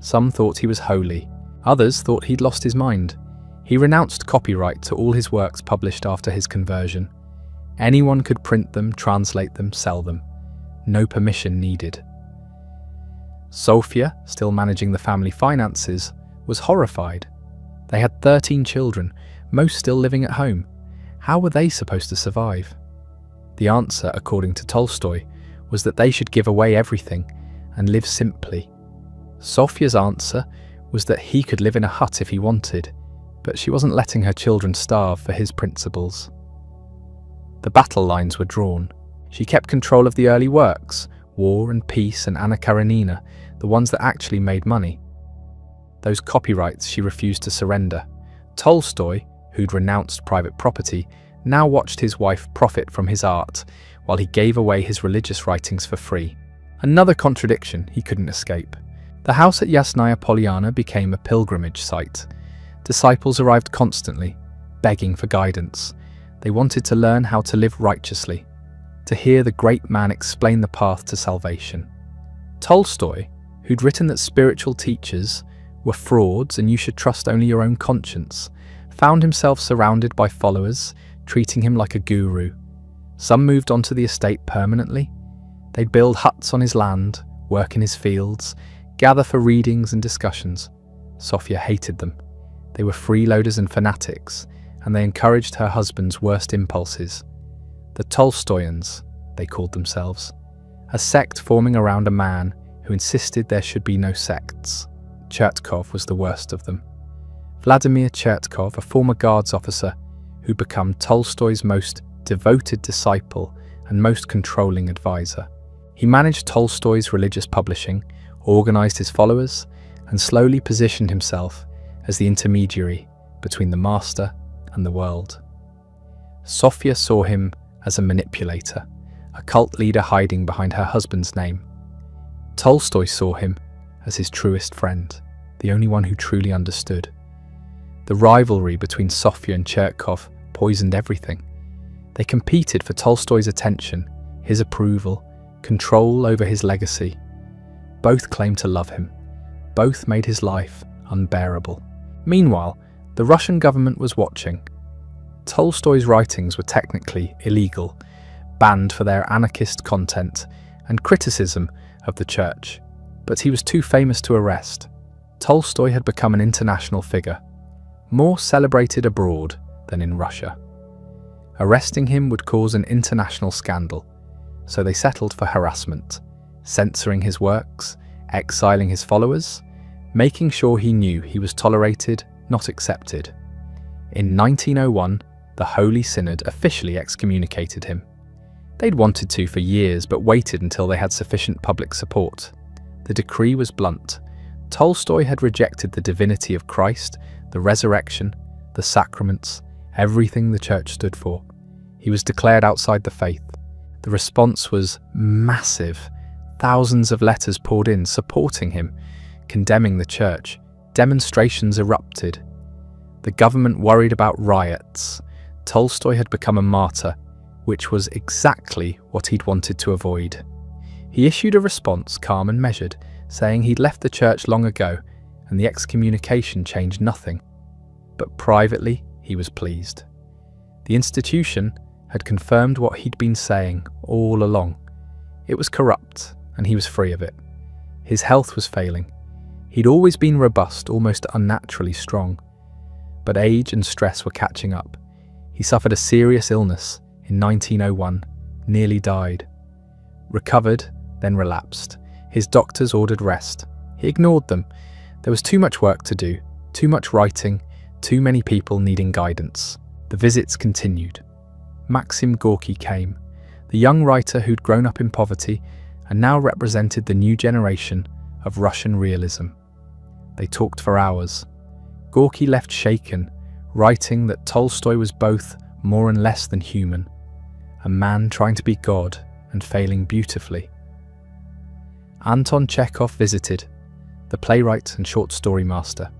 Some thought he was holy, others thought he'd lost his mind. He renounced copyright to all his works published after his conversion. Anyone could print them, translate them, sell them. No permission needed. Sophia, still managing the family finances, was horrified. They had 13 children, most still living at home. How were they supposed to survive? The answer, according to Tolstoy, was that they should give away everything and live simply. Sophia's answer was that he could live in a hut if he wanted, but she wasn't letting her children starve for his principles. The battle lines were drawn. She kept control of the early works, War and Peace and Anna Karenina, the ones that actually made money. Those copyrights she refused to surrender. Tolstoy, who'd renounced private property, now watched his wife profit from his art, while he gave away his religious writings for free. Another contradiction he couldn't escape. The house at Yasnaya Polyana became a pilgrimage site. Disciples arrived constantly, begging for guidance. They wanted to learn how to live righteously, to hear the great man explain the path to salvation. Tolstoy, who'd written that spiritual teachers were frauds and you should trust only your own conscience, found himself surrounded by followers, treating him like a guru. Some moved onto the estate permanently. They'd build huts on his land, work in his fields, gather for readings and discussions. Sophia hated them. They were freeloaders and fanatics, and they encouraged her husband's worst impulses. The Tolstoyans, they called themselves, a sect forming around a man who insisted there should be no sects. Chertkov was the worst of them. Vladimir Chertkov, a former guards officer who'd become Tolstoy's most devoted disciple and most controlling advisor. He managed Tolstoy's religious publishing, organized his followers, and slowly positioned himself as the intermediary between the master and the world. Sophia saw him as a manipulator, a cult leader hiding behind her husband's name. Tolstoy saw him as his truest friend, the only one who truly understood. The rivalry between Sophia and Chertkov poisoned everything. They competed for Tolstoy's attention, his approval, control over his legacy. Both claimed to love him. Both made his life unbearable. Meanwhile, the Russian government was watching. Tolstoy's writings were technically illegal, banned for their anarchist content and criticism of the church, but he was too famous to arrest. Tolstoy had become an international figure, more celebrated abroad than in Russia. Arresting him would cause an international scandal, so they settled for harassment, censoring his works, exiling his followers, making sure he knew he was tolerated, not accepted. In 1901, the Holy Synod officially excommunicated him. They'd wanted to for years, but waited until they had sufficient public support. The decree was blunt. Tolstoy had rejected the divinity of Christ, the resurrection, the sacraments, everything the church stood for. He was declared outside the faith. The response was massive. Thousands of letters poured in supporting him, condemning the church. Demonstrations erupted. The government worried about riots. Tolstoy had become a martyr, which was exactly what he'd wanted to avoid. He issued a response, calm and measured, saying he'd left the church long ago and the excommunication changed nothing. But privately, he was pleased. The institution had confirmed what he'd been saying all along. It was corrupt, and he was free of it. His health was failing. He'd always been robust, almost unnaturally strong. But age and stress were catching up. He suffered a serious illness in 1901, nearly died. Recovered, then relapsed. His doctors ordered rest. He ignored them. There was too much work to do, too much writing, too many people needing guidance. The visits continued. Maxim Gorky came, the young writer who'd grown up in poverty and now represented the new generation of Russian realism. They talked for hours. Gorky left shaken, writing that Tolstoy was both more and less than human, a man trying to be God and failing beautifully. Anton Chekhov visited, the playwright and short story master.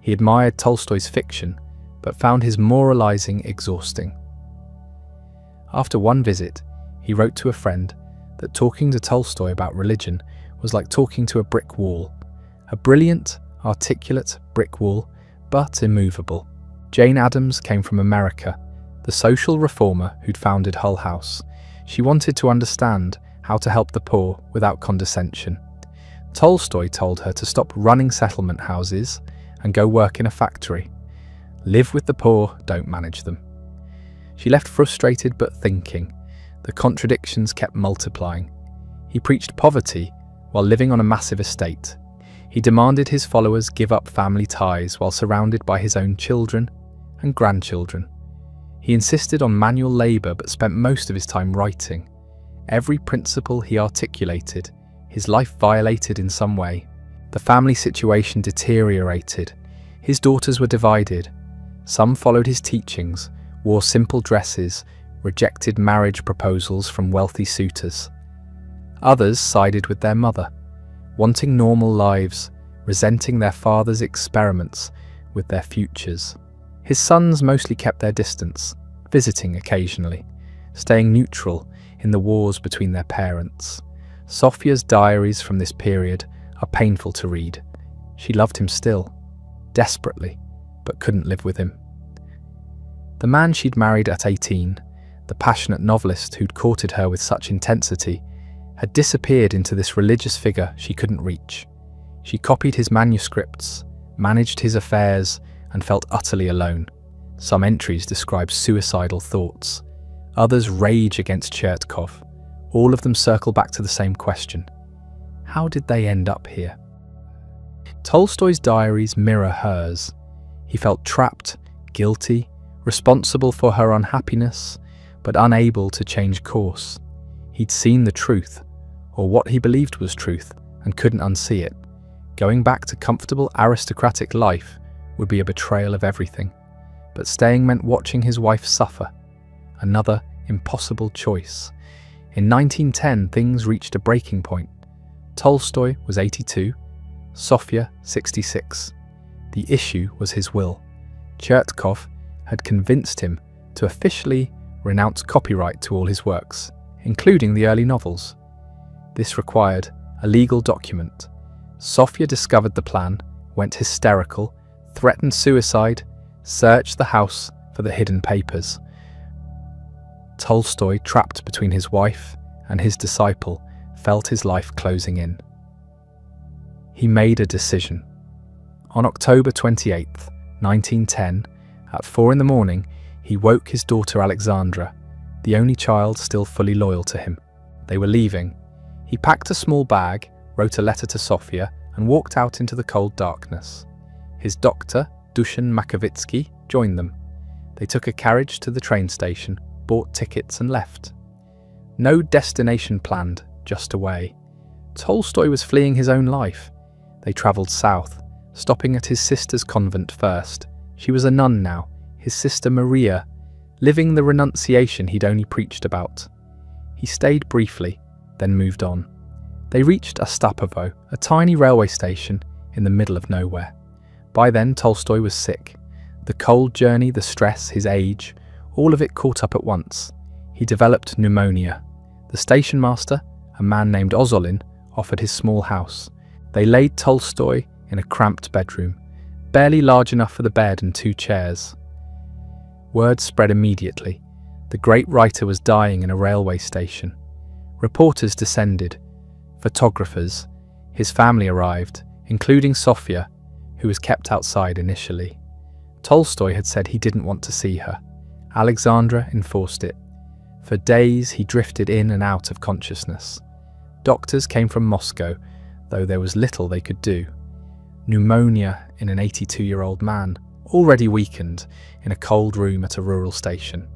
He admired Tolstoy's fiction, but found his moralizing exhausting. After one visit, he wrote to a friend that talking to Tolstoy about religion was like talking to a brick wall, a brilliant, articulate brick wall, but immovable. Jane Addams came from America, the social reformer who'd founded Hull House. She wanted to understand how to help the poor without condescension. Tolstoy told her to stop running settlement houses and go work in a factory. Live with the poor, don't manage them. She left frustrated but thinking. The contradictions kept multiplying. He preached poverty while living on a massive estate. He demanded his followers give up family ties while surrounded by his own children and grandchildren. He insisted on manual labour but spent most of his time writing. Every principle he articulated, his life violated in some way. The family situation deteriorated. His daughters were divided. Some followed his teachings, wore simple dresses, rejected marriage proposals from wealthy suitors. Others sided with their mother, wanting normal lives, resenting their father's experiments with their futures. His sons mostly kept their distance, visiting occasionally, staying neutral in the wars between their parents. Sofya's diaries from this period are painful to read. She loved him still, desperately, but couldn't live with him. The man she'd married at 18, the passionate novelist who'd courted her with such intensity, had disappeared into this religious figure she couldn't reach. She copied his manuscripts, managed his affairs, and felt utterly alone. Some entries describe suicidal thoughts. Others rage against Chertkov. All of them circle back to the same question. How did they end up here? Tolstoy's diaries mirror hers. He felt trapped, guilty, responsible for her unhappiness, but unable to change course. He'd seen the truth, or what he believed was truth, and couldn't unsee it. Going back to comfortable aristocratic life would be a betrayal of everything, but staying meant watching his wife suffer. Another impossible choice. In 1910, things reached a breaking point. Tolstoy was 82, Sofya 66. The issue was his will. Chertkov had convinced him to officially renounce copyright to all his works, including the early novels. This required a legal document. Sofya discovered the plan, went hysterical, threatened suicide, searched the house for the hidden papers. Tolstoy, trapped between his wife and his disciple, felt his life closing in. He made a decision. On October 28, 1910, at 4 a.m, he woke his daughter Alexandra, the only child still fully loyal to him. They were leaving. He packed a small bag, wrote a letter to Sofya, and walked out into the cold darkness. His doctor, Dusan Makovitsky, joined them. They took a carriage to the train station, bought tickets and left. No destination planned, just away. Tolstoy was fleeing his own life. They travelled south, stopping at his sister's convent first. She was a nun now, his sister Maria, living the renunciation he'd only preached about. He stayed briefly, then moved on. They reached Ostapovo, a tiny railway station in the middle of nowhere. By then, Tolstoy was sick. The cold journey, the stress, his age, all of it caught up at once. He developed pneumonia. The station master, a man named Ozolin, offered his small house. They laid Tolstoy in a cramped bedroom, barely large enough for the bed and 2 chairs. Word spread immediately. The great writer was dying in a railway station. Reporters descended. Photographers. His family arrived, including Sofya, who was kept outside initially. Tolstoy had said he didn't want to see her. Alexandra enforced it. For days he drifted in and out of consciousness. Doctors came from Moscow, though there was little they could do. Pneumonia in an 82-year-old man, already weakened, in a cold room at a rural station.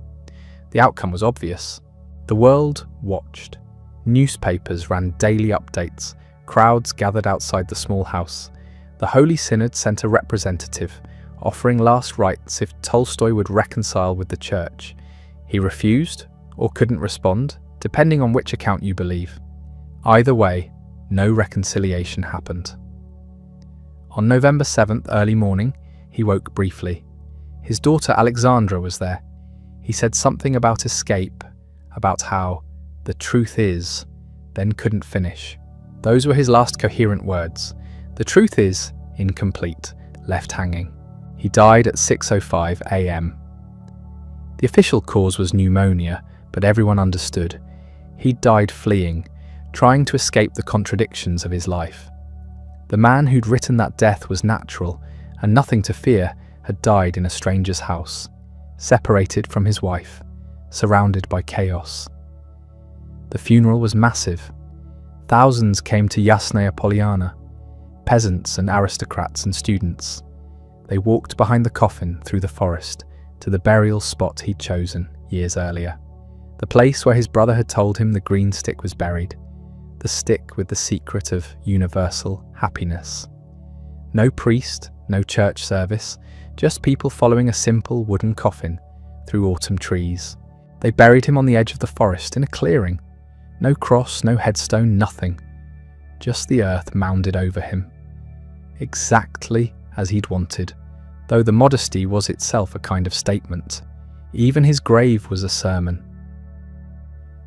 The outcome was obvious. The world watched. Newspapers ran daily updates. Crowds gathered outside the small house. The Holy Synod sent a representative, offering last rites if Tolstoy would reconcile with the church. He refused, or couldn't respond, depending on which account you believe. Either way, no reconciliation happened. On November 7th, early morning, he woke briefly. His daughter Alexandra was there. He said something about escape, about how the truth is, then couldn't finish. Those were his last coherent words. The truth is, incomplete, left hanging. He died at 6:05 a.m. The official cause was pneumonia, but everyone understood. He'd died fleeing, trying to escape the contradictions of his life. The man who'd written that death was natural and nothing to fear had died in a stranger's house, separated from his wife, surrounded by chaos. The funeral was massive. Thousands came to Yasnaya Polyana, peasants and aristocrats and students. They walked behind the coffin through the forest to the burial spot he'd chosen years earlier. The place where his brother had told him the green stick was buried, the stick with the secret of universal happiness. No priest, no church service, just people following a simple wooden coffin through autumn trees. They buried him on the edge of the forest in a clearing. No cross, no headstone, nothing. Just the earth mounded over him. Exactly as he'd wanted, though the modesty was itself a kind of statement. Even his grave was a sermon.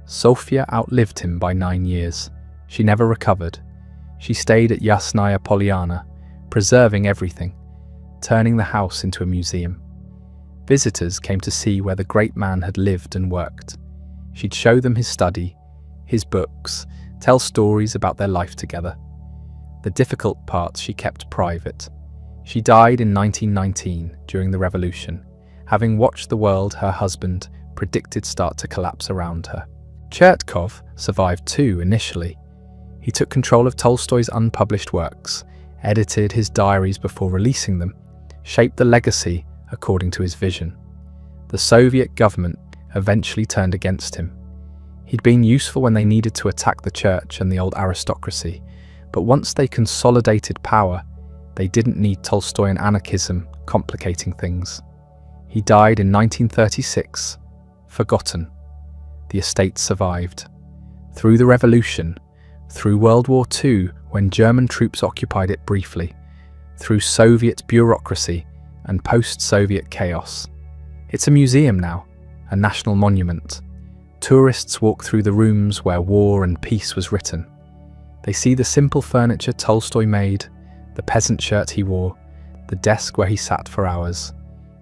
Sofia outlived him by 9 years. She never recovered. She stayed at Yasnaya Polyana, preserving everything, turning the house into a museum. Visitors came to see where the great man had lived and worked. She'd show them his study, his books, tell stories about their life together. The difficult parts she kept private. She died in 1919 during the revolution, having watched the world her husband predicted start to collapse around her. Chertkov survived too initially. He took control of Tolstoy's unpublished works, edited his diaries before releasing them, shaped the legacy according to his vision. The Soviet government eventually turned against him. He'd been useful when they needed to attack the church and the old aristocracy, but once they consolidated power, they didn't need Tolstoyan anarchism complicating things. He died in 1936, forgotten. The estate survived. Through the revolution, through World War II when German troops occupied it briefly, through Soviet bureaucracy and post-Soviet chaos. It's a museum now, a national monument. Tourists walk through the rooms where war and peace was written. They see the simple furniture Tolstoy made, the peasant shirt he wore, the desk where he sat for hours.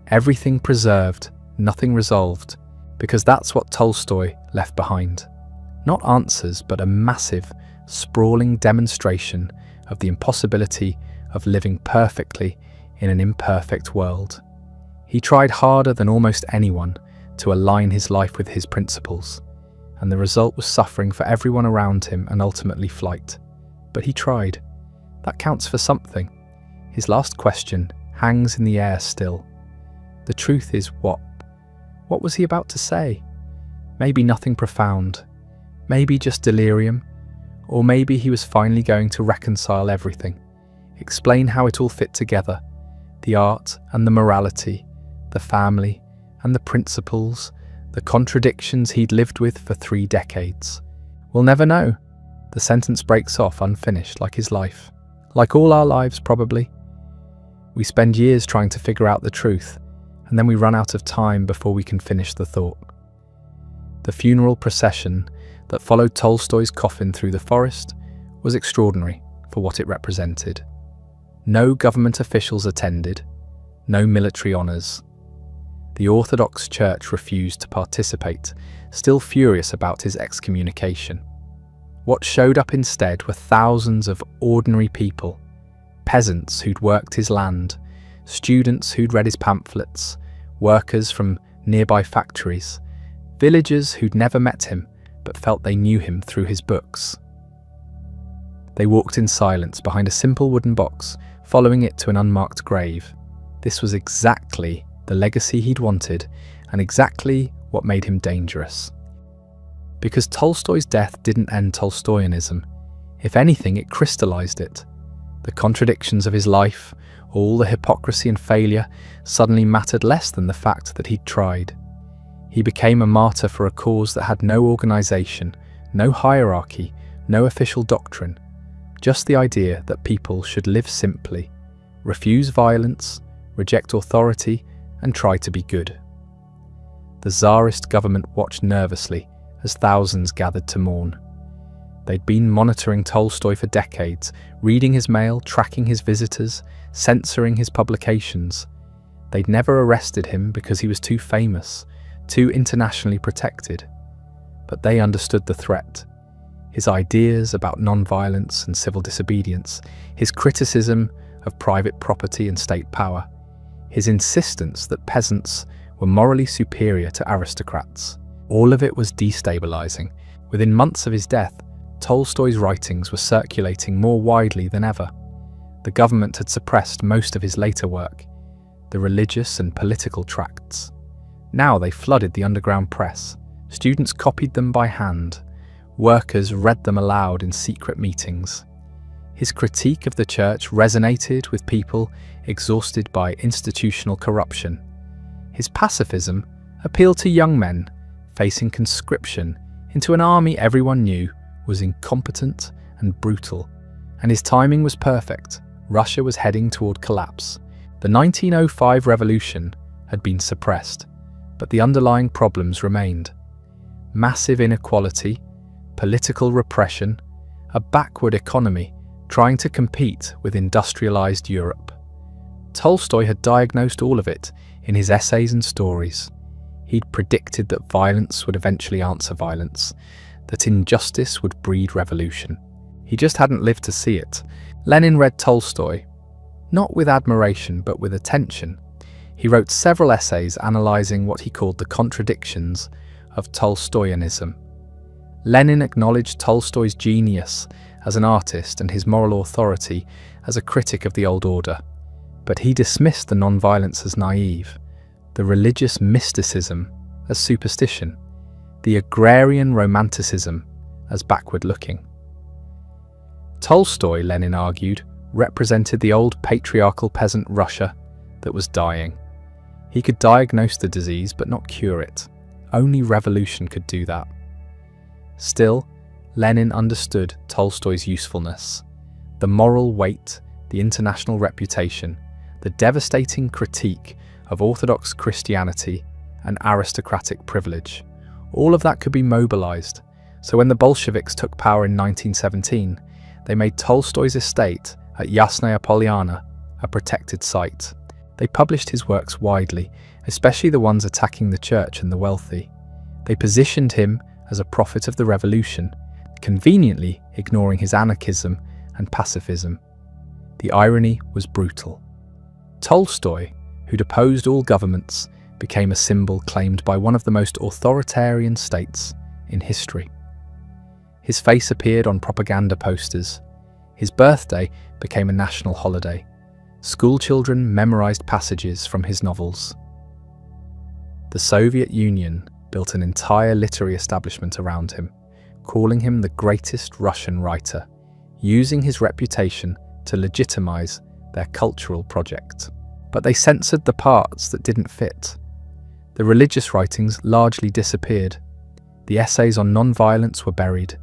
Everything preserved, nothing resolved, because that's what Tolstoy left behind. Not answers, but a massive, sprawling demonstration of the impossibility of living perfectly in an imperfect world. He tried harder than almost anyone to align his life with his principles, and the result was suffering for everyone around him and ultimately flight. But he tried. That counts for something. His last question hangs in the air still. The truth is what? What was he about to say? Maybe nothing profound. Maybe just delirium. Or maybe he was finally going to reconcile everything. Explain how it all fit together. The art and the morality, the family and the principles, the contradictions he'd lived with for 3 decades. We'll never know. The sentence breaks off unfinished, like his life. Like all our lives, probably. We spend years trying to figure out the truth, and then we run out of time before we can finish the thought. The funeral procession that followed Tolstoy's coffin through the forest was extraordinary for what it represented. No government officials attended, no military honours. The Orthodox Church refused to participate, still furious about his excommunication. What showed up instead were thousands of ordinary people, peasants who'd worked his land, students who'd read his pamphlets, workers from nearby factories, villagers who'd never met him but felt they knew him through his books. They walked in silence behind a simple wooden box, following it to an unmarked grave. This was exactly the legacy he'd wanted, and exactly what made him dangerous. Because Tolstoy's death didn't end Tolstoyanism. If anything, it crystallized it. The contradictions of his life, all the hypocrisy and failure, suddenly mattered less than the fact that he'd tried. He became a martyr for a cause that had no organization, no hierarchy, no official doctrine, just the idea that people should live simply, refuse violence, reject authority, and try to be good. The Tsarist government watched nervously as thousands gathered to mourn. They'd been monitoring Tolstoy for decades, reading his mail, tracking his visitors, censoring his publications. They'd never arrested him because he was too famous, too internationally protected. But they understood the threat. His ideas about non-violence and civil disobedience, his criticism of private property and state power, his insistence that peasants were morally superior to aristocrats. All of it was destabilizing. Within months of his death, Tolstoy's writings were circulating more widely than ever. The government had suppressed most of his later work, the religious and political tracts. Now they flooded the underground press. Students copied them by hand. Workers read them aloud in secret meetings. His critique of the church resonated with people exhausted by institutional corruption. His pacifism appealed to young men facing conscription into an army everyone knew was incompetent and brutal. And his timing was perfect. Russia was heading toward collapse. The 1905 revolution had been suppressed, but the underlying problems remained. Massive inequality, political repression, a backward economy trying to compete with industrialized Europe. Tolstoy had diagnosed all of it in his essays and stories. He'd predicted that violence would eventually answer violence, that injustice would breed revolution. He just hadn't lived to see it. Lenin read Tolstoy, not with admiration but with attention. He wrote several essays analyzing what he called the contradictions of Tolstoyanism. Lenin acknowledged Tolstoy's genius as an artist and his moral authority as a critic of the old order, but he dismissed the non-violence as naive, the religious mysticism as superstition, the agrarian romanticism as backward-looking. Tolstoy, Lenin argued, represented the old patriarchal peasant Russia that was dying. He could diagnose the disease but not cure it. Only revolution could do that. Still, Lenin understood Tolstoy's usefulness, the moral weight, the international reputation, the devastating critique of Orthodox Christianity and aristocratic privilege. All of that could be mobilized. So when the Bolsheviks took power in 1917, they made Tolstoy's estate at Yasnaya Polyana a protected site. They published his works widely, especially the ones attacking the church and the wealthy. They positioned him as a prophet of the revolution, conveniently ignoring his anarchism and pacifism. The irony was brutal. Tolstoy, who'd opposed all governments, became a symbol claimed by one of the most authoritarian states in history. His face appeared on propaganda posters. His birthday became a national holiday. Schoolchildren memorized passages from his novels. The Soviet Union built an entire literary establishment around him, calling him the greatest Russian writer, using his reputation to legitimize their cultural project. But they censored the parts that didn't fit. The religious writings largely disappeared. The essays on non-violence were buried.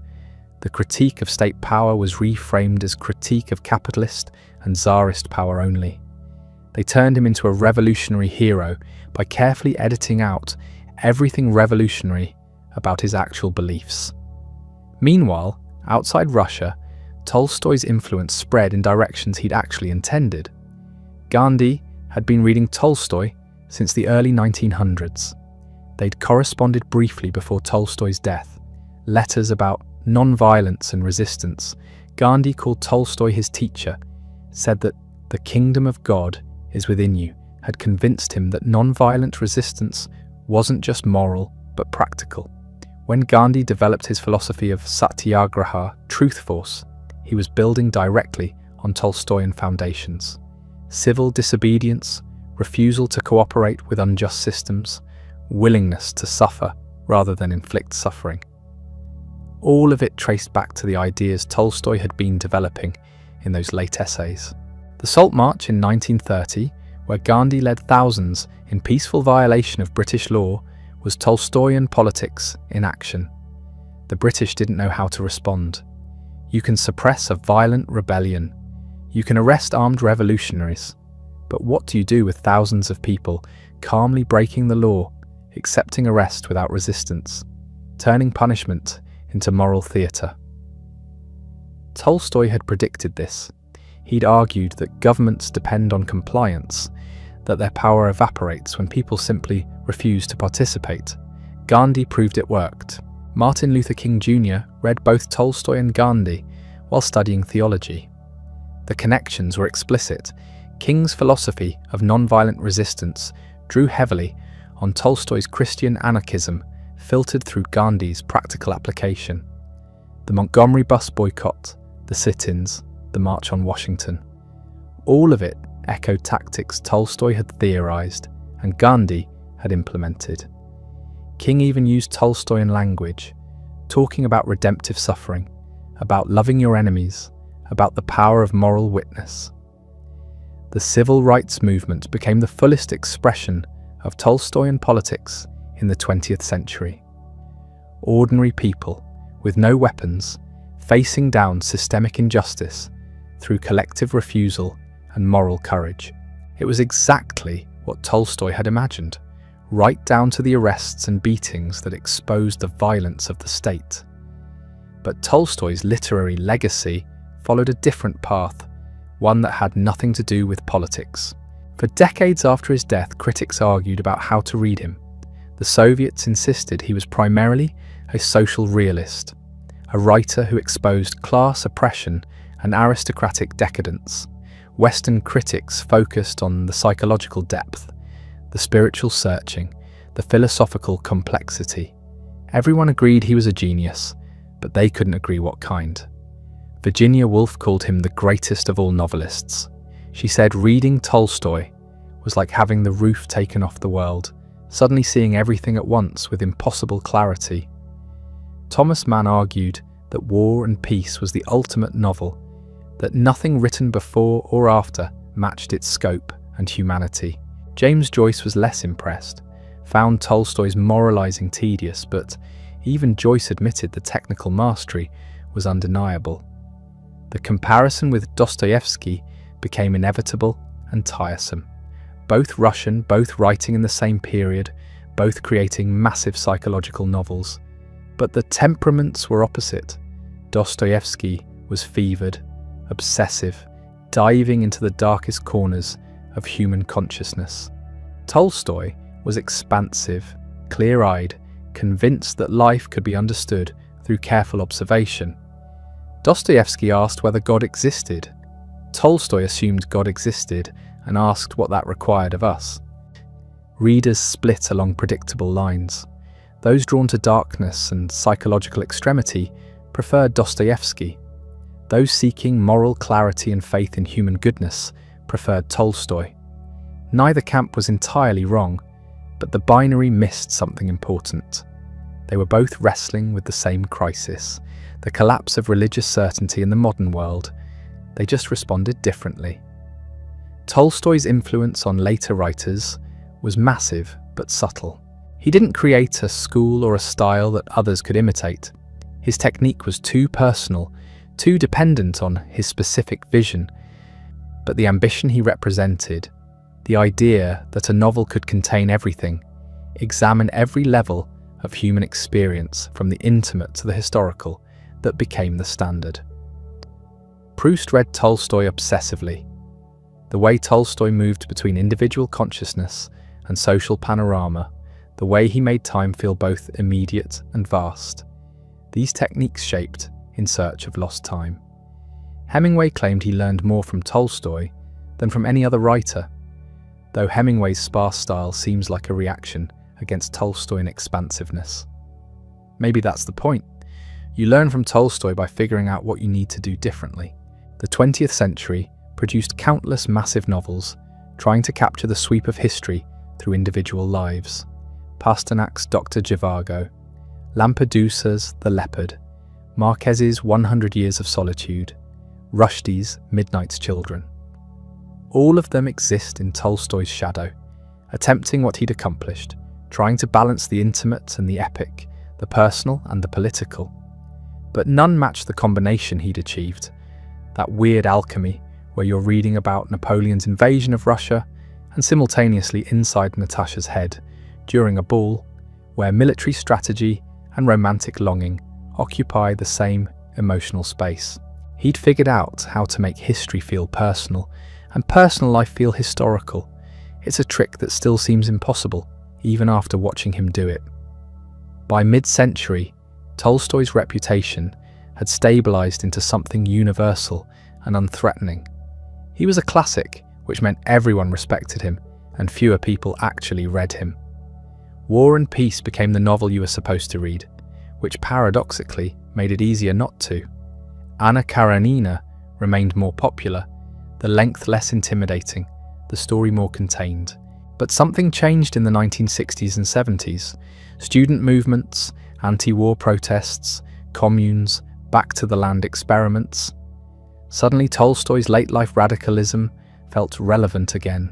The critique of state power was reframed as critique of capitalist and czarist power only. They turned him into a revolutionary hero by carefully editing out everything revolutionary about his actual beliefs. Meanwhile, outside Russia, Tolstoy's influence spread in directions he'd actually intended. Gandhi had been reading Tolstoy since the early 1900s. They'd corresponded briefly before Tolstoy's death. Letters about non-violence and resistance. Gandhi called Tolstoy his teacher, said that the kingdom of God is within you, had convinced him that non-violent resistance wasn't just moral, but practical. When Gandhi developed his philosophy of satyagraha, truth force, he was building directly on Tolstoyan foundations. Civil disobedience, refusal to cooperate with unjust systems, willingness to suffer rather than inflict suffering. All of it traced back to the ideas Tolstoy had been developing in those late essays. The Salt March in 1930, where Gandhi led thousands in peaceful violation of British law, was Tolstoyan politics in action. The British didn't know how to respond. You can suppress a violent rebellion. You can arrest armed revolutionaries. But what do you do with thousands of people calmly breaking the law, accepting arrest without resistance, turning punishment into moral theatre. Tolstoy had predicted this. He'd argued that governments depend on compliance, that their power evaporates when people simply refuse to participate. Gandhi proved it worked. Martin Luther King Jr. read both Tolstoy and Gandhi while studying theology. The connections were explicit. King's philosophy of nonviolent resistance drew heavily on Tolstoy's Christian anarchism, filtered through Gandhi's practical application. The Montgomery bus boycott, the sit-ins, the March on Washington. All of it echoed tactics Tolstoy had theorized and Gandhi had implemented. King even used Tolstoyan language, talking about redemptive suffering, about loving your enemies, about the power of moral witness. The civil rights movement became the fullest expression of Tolstoyan politics in the 20th century. Ordinary people, with no weapons, facing down systemic injustice through collective refusal and moral courage. It was exactly what Tolstoy had imagined, right down to the arrests and beatings that exposed the violence of the state. But Tolstoy's literary legacy followed a different path, one that had nothing to do with politics. For decades after his death, critics argued about how to read him. The Soviets insisted he was primarily a social realist, a writer who exposed class oppression and aristocratic decadence. Western critics focused on the psychological depth, the spiritual searching, the philosophical complexity. Everyone agreed he was a genius, but they couldn't agree what kind. Virginia Woolf called him the greatest of all novelists. She said reading Tolstoy was like having the roof taken off the world, suddenly seeing everything at once with impossible clarity. Thomas Mann argued that War and Peace was the ultimate novel, that nothing written before or after matched its scope and humanity. James Joyce was less impressed, found Tolstoy's moralizing tedious, but even Joyce admitted the technical mastery was undeniable. The comparison with Dostoevsky became inevitable and tiresome. Both Russian, both writing in the same period, both creating massive psychological novels. But the temperaments were opposite. Dostoevsky was fevered, obsessive, diving into the darkest corners of human consciousness. Tolstoy was expansive, clear-eyed, convinced that life could be understood through careful observation. Dostoevsky asked whether God existed. Tolstoy assumed God existed and asked what that required of us. Readers split along predictable lines. Those drawn to darkness and psychological extremity preferred Dostoevsky. Those seeking moral clarity and faith in human goodness preferred Tolstoy. Neither camp was entirely wrong, but the binary missed something important. They were both wrestling with the same crisis, the collapse of religious certainty in the modern world. They just responded differently. Tolstoy's influence on later writers was massive but subtle. He didn't create a school or a style that others could imitate. His technique was too personal, too dependent on his specific vision. But the ambition he represented, the idea that a novel could contain everything, examine every level of human experience from the intimate to the historical, that became the standard. Proust read Tolstoy obsessively. The way Tolstoy moved between individual consciousness and social panorama, the way he made time feel both immediate and vast. These techniques shaped In Search of Lost Time. Hemingway claimed he learned more from Tolstoy than from any other writer, though Hemingway's sparse style seems like a reaction against Tolstoyan expansiveness. Maybe that's the point. You learn from Tolstoy by figuring out what you need to do differently. The 20th century produced countless massive novels trying to capture the sweep of history through individual lives. Pasternak's Dr. Zhivago, Lampedusa's The Leopard, Marquez's 100 Years of Solitude, Rushdie's Midnight's Children. All of them exist in Tolstoy's shadow, attempting what he'd accomplished, trying to balance the intimate and the epic, the personal and the political. But none match the combination he'd achieved, that weird alchemy where you're reading about Napoleon's invasion of Russia and simultaneously inside Natasha's head during a ball where military strategy and romantic longing occupy the same emotional space. He'd figured out how to make history feel personal and personal life feel historical. It's a trick that still seems impossible, even after watching him do it. By mid-century, Tolstoy's reputation had stabilized into something universal and unthreatening. He was a classic, which meant everyone respected him, and fewer people actually read him. War and Peace became the novel you were supposed to read, which paradoxically made it easier not to. Anna Karenina remained more popular, the length less intimidating, the story more contained. But something changed in the 1960s and 70s. Student movements, anti-war protests, communes, back-to-the-land experiments. Suddenly Tolstoy's late-life radicalism felt relevant again.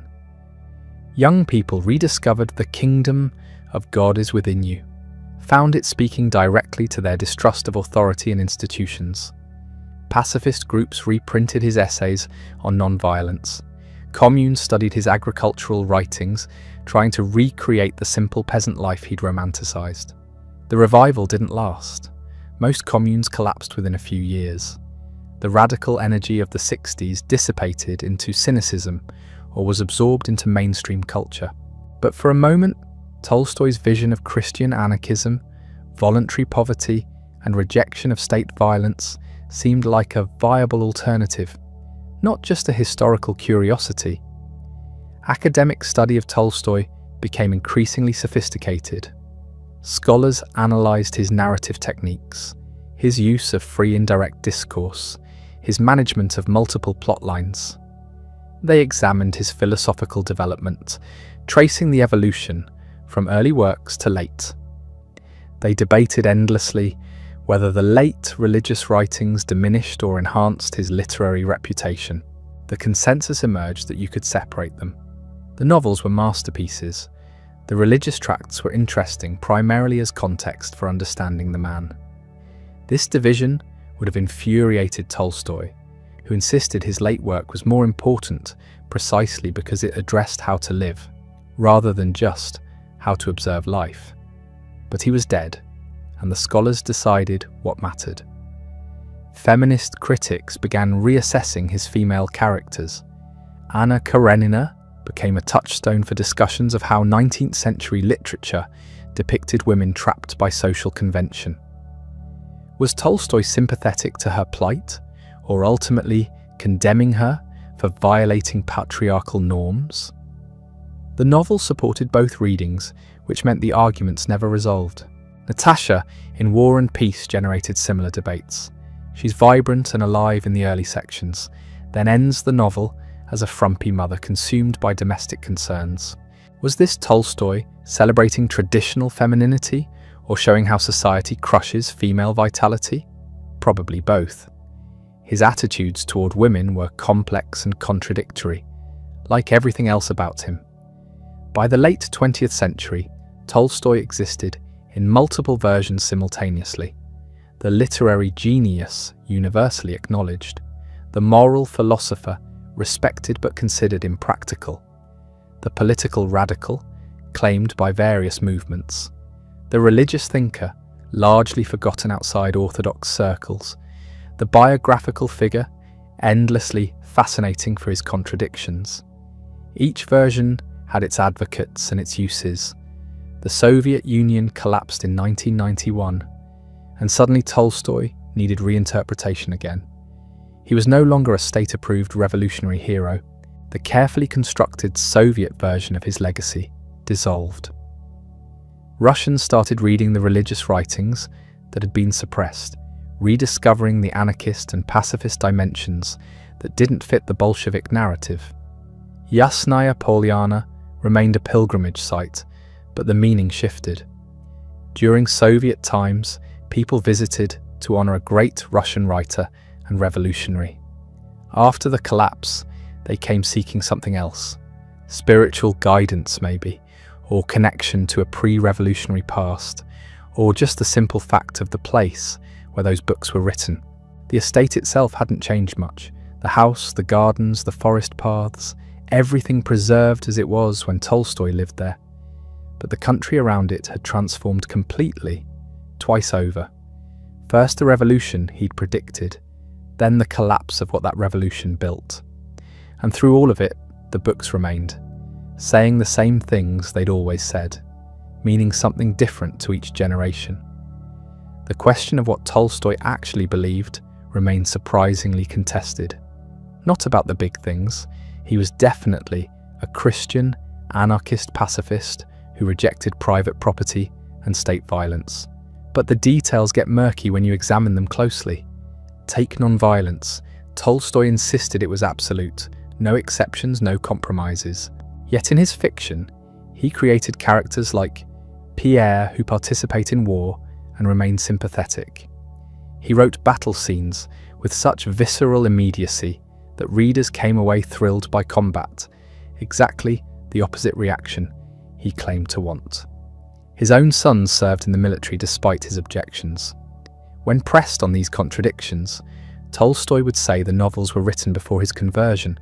Young people rediscovered the kingdom of God is within you, found it speaking directly to their distrust of authority and institutions. Pacifist groups reprinted his essays on non-violence. Communes studied his agricultural writings, trying to recreate the simple peasant life he'd romanticized. The revival didn't last. Most communes collapsed within a few years. The radical energy of the 60s dissipated into cynicism or was absorbed into mainstream culture. But for a moment, Tolstoy's vision of Christian anarchism, voluntary poverty, and rejection of state violence seemed like a viable alternative, not just a historical curiosity. Academic study of Tolstoy became increasingly sophisticated. Scholars analysed his narrative techniques, his use of free indirect discourse, his management of multiple plot lines. They examined his philosophical development, tracing the evolution from early works to late. They debated endlessly whether the late religious writings diminished or enhanced his literary reputation. The consensus emerged that you could separate them. The novels were masterpieces. The religious tracts were interesting primarily as context for understanding the man. This division would have infuriated Tolstoy, who insisted his late work was more important precisely because it addressed how to live, rather than just how to observe life. But he was dead, and the scholars decided what mattered. Feminist critics began reassessing his female characters. Anna Karenina became a touchstone for discussions of how 19th century literature depicted women trapped by social convention. Was Tolstoy sympathetic to her plight, or ultimately condemning her for violating patriarchal norms? The novel supported both readings, which meant the arguments never resolved. Natasha in War and Peace generated similar debates. She's vibrant and alive in the early sections, then ends the novel as a frumpy mother consumed by domestic concerns. Was this Tolstoy celebrating traditional femininity or showing how society crushes female vitality? Probably both. His attitudes toward women were complex and contradictory, like everything else about him. By the late 20th century, Tolstoy existed in multiple versions simultaneously. The literary genius universally acknowledged, the moral philosopher respected but considered impractical, the political radical claimed by various movements, the religious thinker largely forgotten outside orthodox circles, the biographical figure endlessly fascinating for his contradictions. Each version had its advocates and its uses. The Soviet Union collapsed in 1991, and suddenly Tolstoy needed reinterpretation again. He was no longer a state-approved revolutionary hero. The carefully constructed Soviet version of his legacy dissolved. Russians started reading the religious writings that had been suppressed, rediscovering the anarchist and pacifist dimensions that didn't fit the Bolshevik narrative. Yasnaya Polyana remained a pilgrimage site, but the meaning shifted. During Soviet times, people visited to honor a great Russian writer and revolutionary. After the collapse, they came seeking something else, spiritual guidance maybe, or connection to a pre-revolutionary past, or just the simple fact of the place where those books were written. The estate itself hadn't changed much. The house, the gardens, the forest paths, everything preserved as it was when Tolstoy lived there. But the country around it had transformed completely, twice over. First the revolution he'd predicted, then the collapse of what that revolution built. And through all of it, the books remained, saying the same things they'd always said, meaning something different to each generation. The question of what Tolstoy actually believed remained surprisingly contested. Not about the big things. He was definitely a Christian, anarchist pacifist who rejected private property and state violence. But the details get murky when you examine them closely. Take non-violence. Tolstoy insisted it was absolute, no exceptions, no compromises. Yet in his fiction, he created characters like Pierre who participate in war and remain sympathetic. He wrote battle scenes with such visceral immediacy that readers came away thrilled by combat, exactly the opposite reaction he claimed to want. His own sons served in the military despite his objections. When pressed on these contradictions, Tolstoy would say the novels were written before his conversion,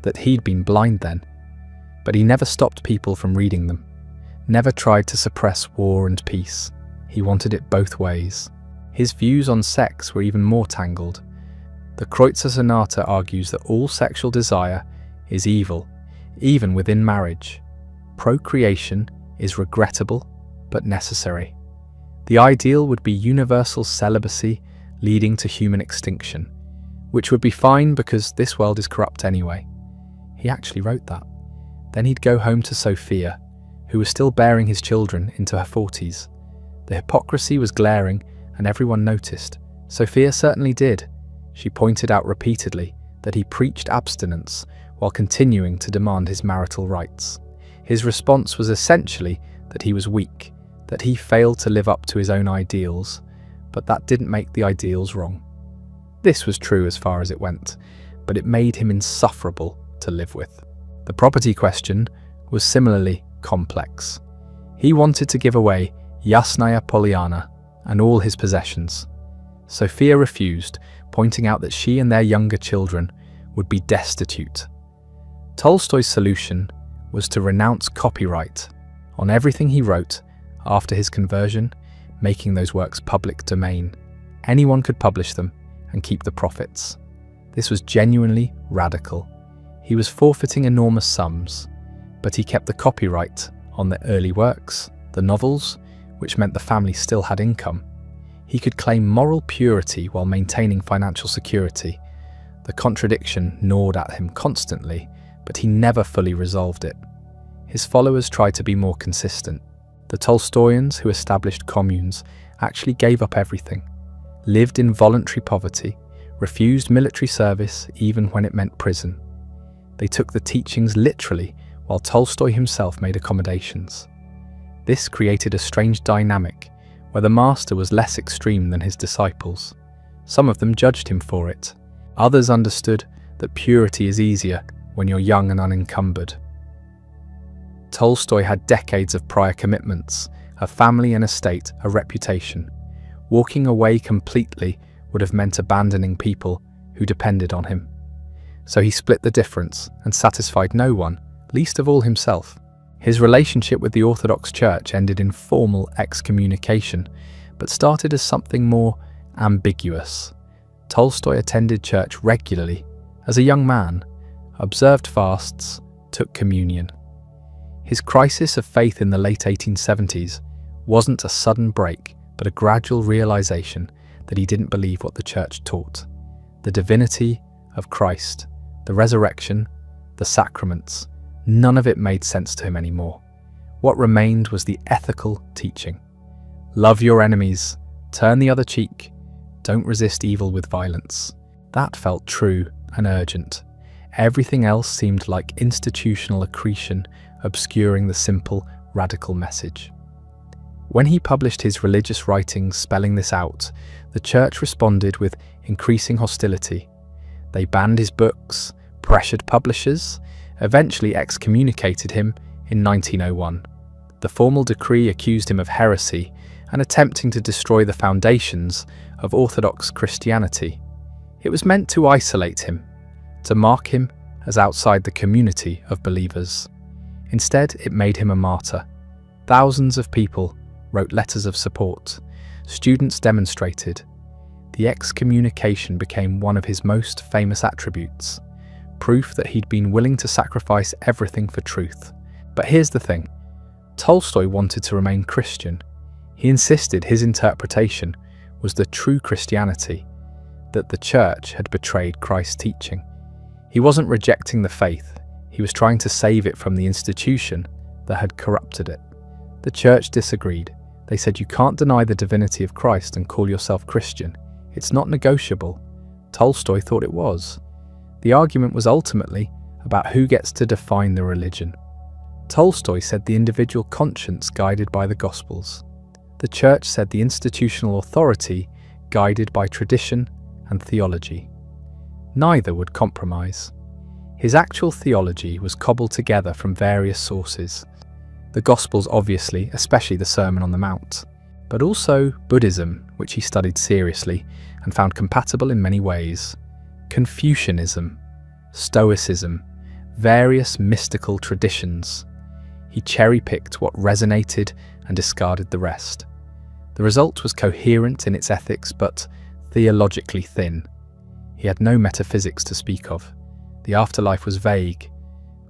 that he'd been blind then. But he never stopped people from reading them, never tried to suppress war and peace. He wanted it both ways. His views on sex were even more tangled. The Kreutzer Sonata argues that all sexual desire is evil, even within marriage. Procreation is regrettable but necessary. The ideal would be universal celibacy leading to human extinction, which would be fine because this world is corrupt anyway. He actually wrote that. Then he'd go home to Sophia, who was still bearing his children into her 40s. The hypocrisy was glaring and everyone noticed. Sophia certainly did. She pointed out repeatedly that he preached abstinence while continuing to demand his marital rights. His response was essentially that he was weak, that he failed to live up to his own ideals, but that didn't make the ideals wrong. This was true as far as it went, but it made him insufferable to live with. The property question was similarly complex. He wanted to give away Yasnaya Polyana and all his possessions. Sophia refused, pointing out that she and their younger children would be destitute. Tolstoy's solution was to renounce copyright on everything he wrote after his conversion, making those works public domain. Anyone could publish them and keep the profits. This was genuinely radical. He was forfeiting enormous sums, but he kept the copyright on the early works, the novels, which meant the family still had income. He could claim moral purity while maintaining financial security. The contradiction gnawed at him constantly, but he never fully resolved it. His followers tried to be more consistent. The Tolstoyans who established communes actually gave up everything, lived in voluntary poverty, refused military service even when it meant prison. They took the teachings literally, while Tolstoy himself made accommodations. This created a strange dynamic, where the master was less extreme than his disciples. Some of them judged him for it. Others understood that purity is easier when you're young and unencumbered. Tolstoy had decades of prior commitments, a family and estate, a reputation. Walking away completely would have meant abandoning people who depended on him. So he split the difference and satisfied no one, least of all himself. His relationship with the Orthodox Church ended in formal excommunication, but started as something more ambiguous. Tolstoy attended church regularly as a young man, observed fasts, took communion. His crisis of faith in the late 1870s wasn't a sudden break, but a gradual realization that he didn't believe what the church taught. The divinity of Christ, the resurrection, the sacraments, none of it made sense to him anymore. What remained was the ethical teaching. Love your enemies, turn the other cheek, don't resist evil with violence. That felt true and urgent. Everything else seemed like institutional accretion, obscuring the simple, radical message. When he published his religious writings spelling this out, the church responded with increasing hostility. They banned his books, pressured publishers, eventually excommunicated him in 1901. The formal decree accused him of heresy and attempting to destroy the foundations of Orthodox Christianity. It was meant to isolate him, to mark him as outside the community of believers. Instead, it made him a martyr. Thousands of people wrote letters of support. Students demonstrated. The excommunication became one of his most famous attributes, proof that he'd been willing to sacrifice everything for truth. But here's the thing. Tolstoy wanted to remain Christian. He insisted his interpretation was the true Christianity, that the church had betrayed Christ's teaching. He wasn't rejecting the faith, he was trying to save it from the institution that had corrupted it. The church disagreed. They said you can't deny the divinity of Christ and call yourself Christian. It's not negotiable. Tolstoy thought it was. The argument was ultimately about who gets to define the religion. Tolstoy said the individual conscience guided by the Gospels. The church said the institutional authority guided by tradition and theology. Neither would compromise. His actual theology was cobbled together from various sources. The Gospels obviously, especially the Sermon on the Mount, but also Buddhism, which he studied seriously and found compatible in many ways, Confucianism, Stoicism, various mystical traditions. He cherry-picked what resonated and discarded the rest. The result was coherent in its ethics, but theologically thin. He had no metaphysics to speak of. The afterlife was vague.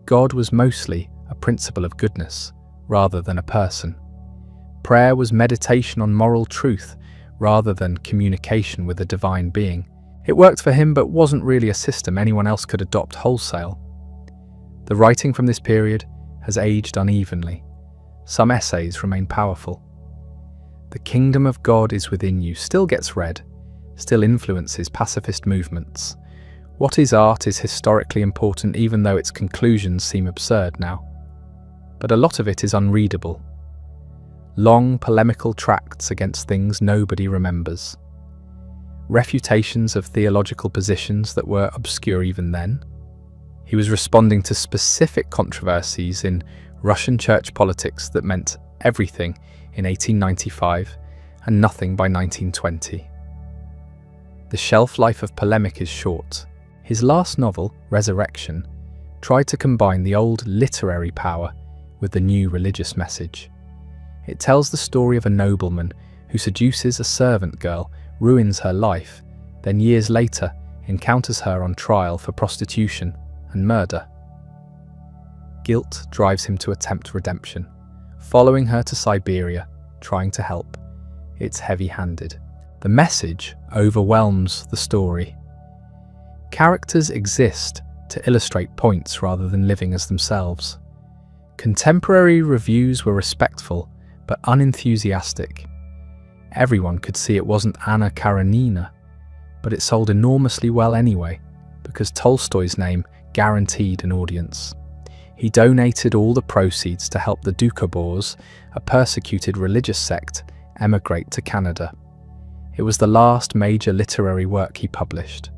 God was mostly a principle of goodness, rather than a person. Prayer was meditation on moral truth, rather than communication with a divine being. It worked for him, but wasn't really a system anyone else could adopt wholesale. The writing from this period has aged unevenly. Some essays remain powerful. The kingdom of God is within you still gets read, still influences pacifist movements. What is art is historically important, even though its conclusions seem absurd now. But a lot of it is unreadable. Long polemical tracts against things nobody remembers. Refutations of theological positions that were obscure even then. He was responding to specific controversies in Russian church politics that meant everything in 1895 and nothing by 1920. The shelf life of polemic is short. His last novel, Resurrection, tried to combine the old literary power with the new religious message. It tells the story of a nobleman who seduces a servant girl, ruins her life, then years later encounters her on trial for prostitution and murder. Guilt drives him to attempt redemption, following her to Siberia, trying to help. It's heavy-handed. The message overwhelms the story. Characters exist to illustrate points rather than living as themselves. Contemporary reviews were respectful but unenthusiastic. Everyone could see it wasn't Anna Karenina, but it sold enormously well anyway, because Tolstoy's name guaranteed an audience. He donated all the proceeds to help the Doukhobors, a persecuted religious sect, emigrate to Canada. It was the last major literary work he published.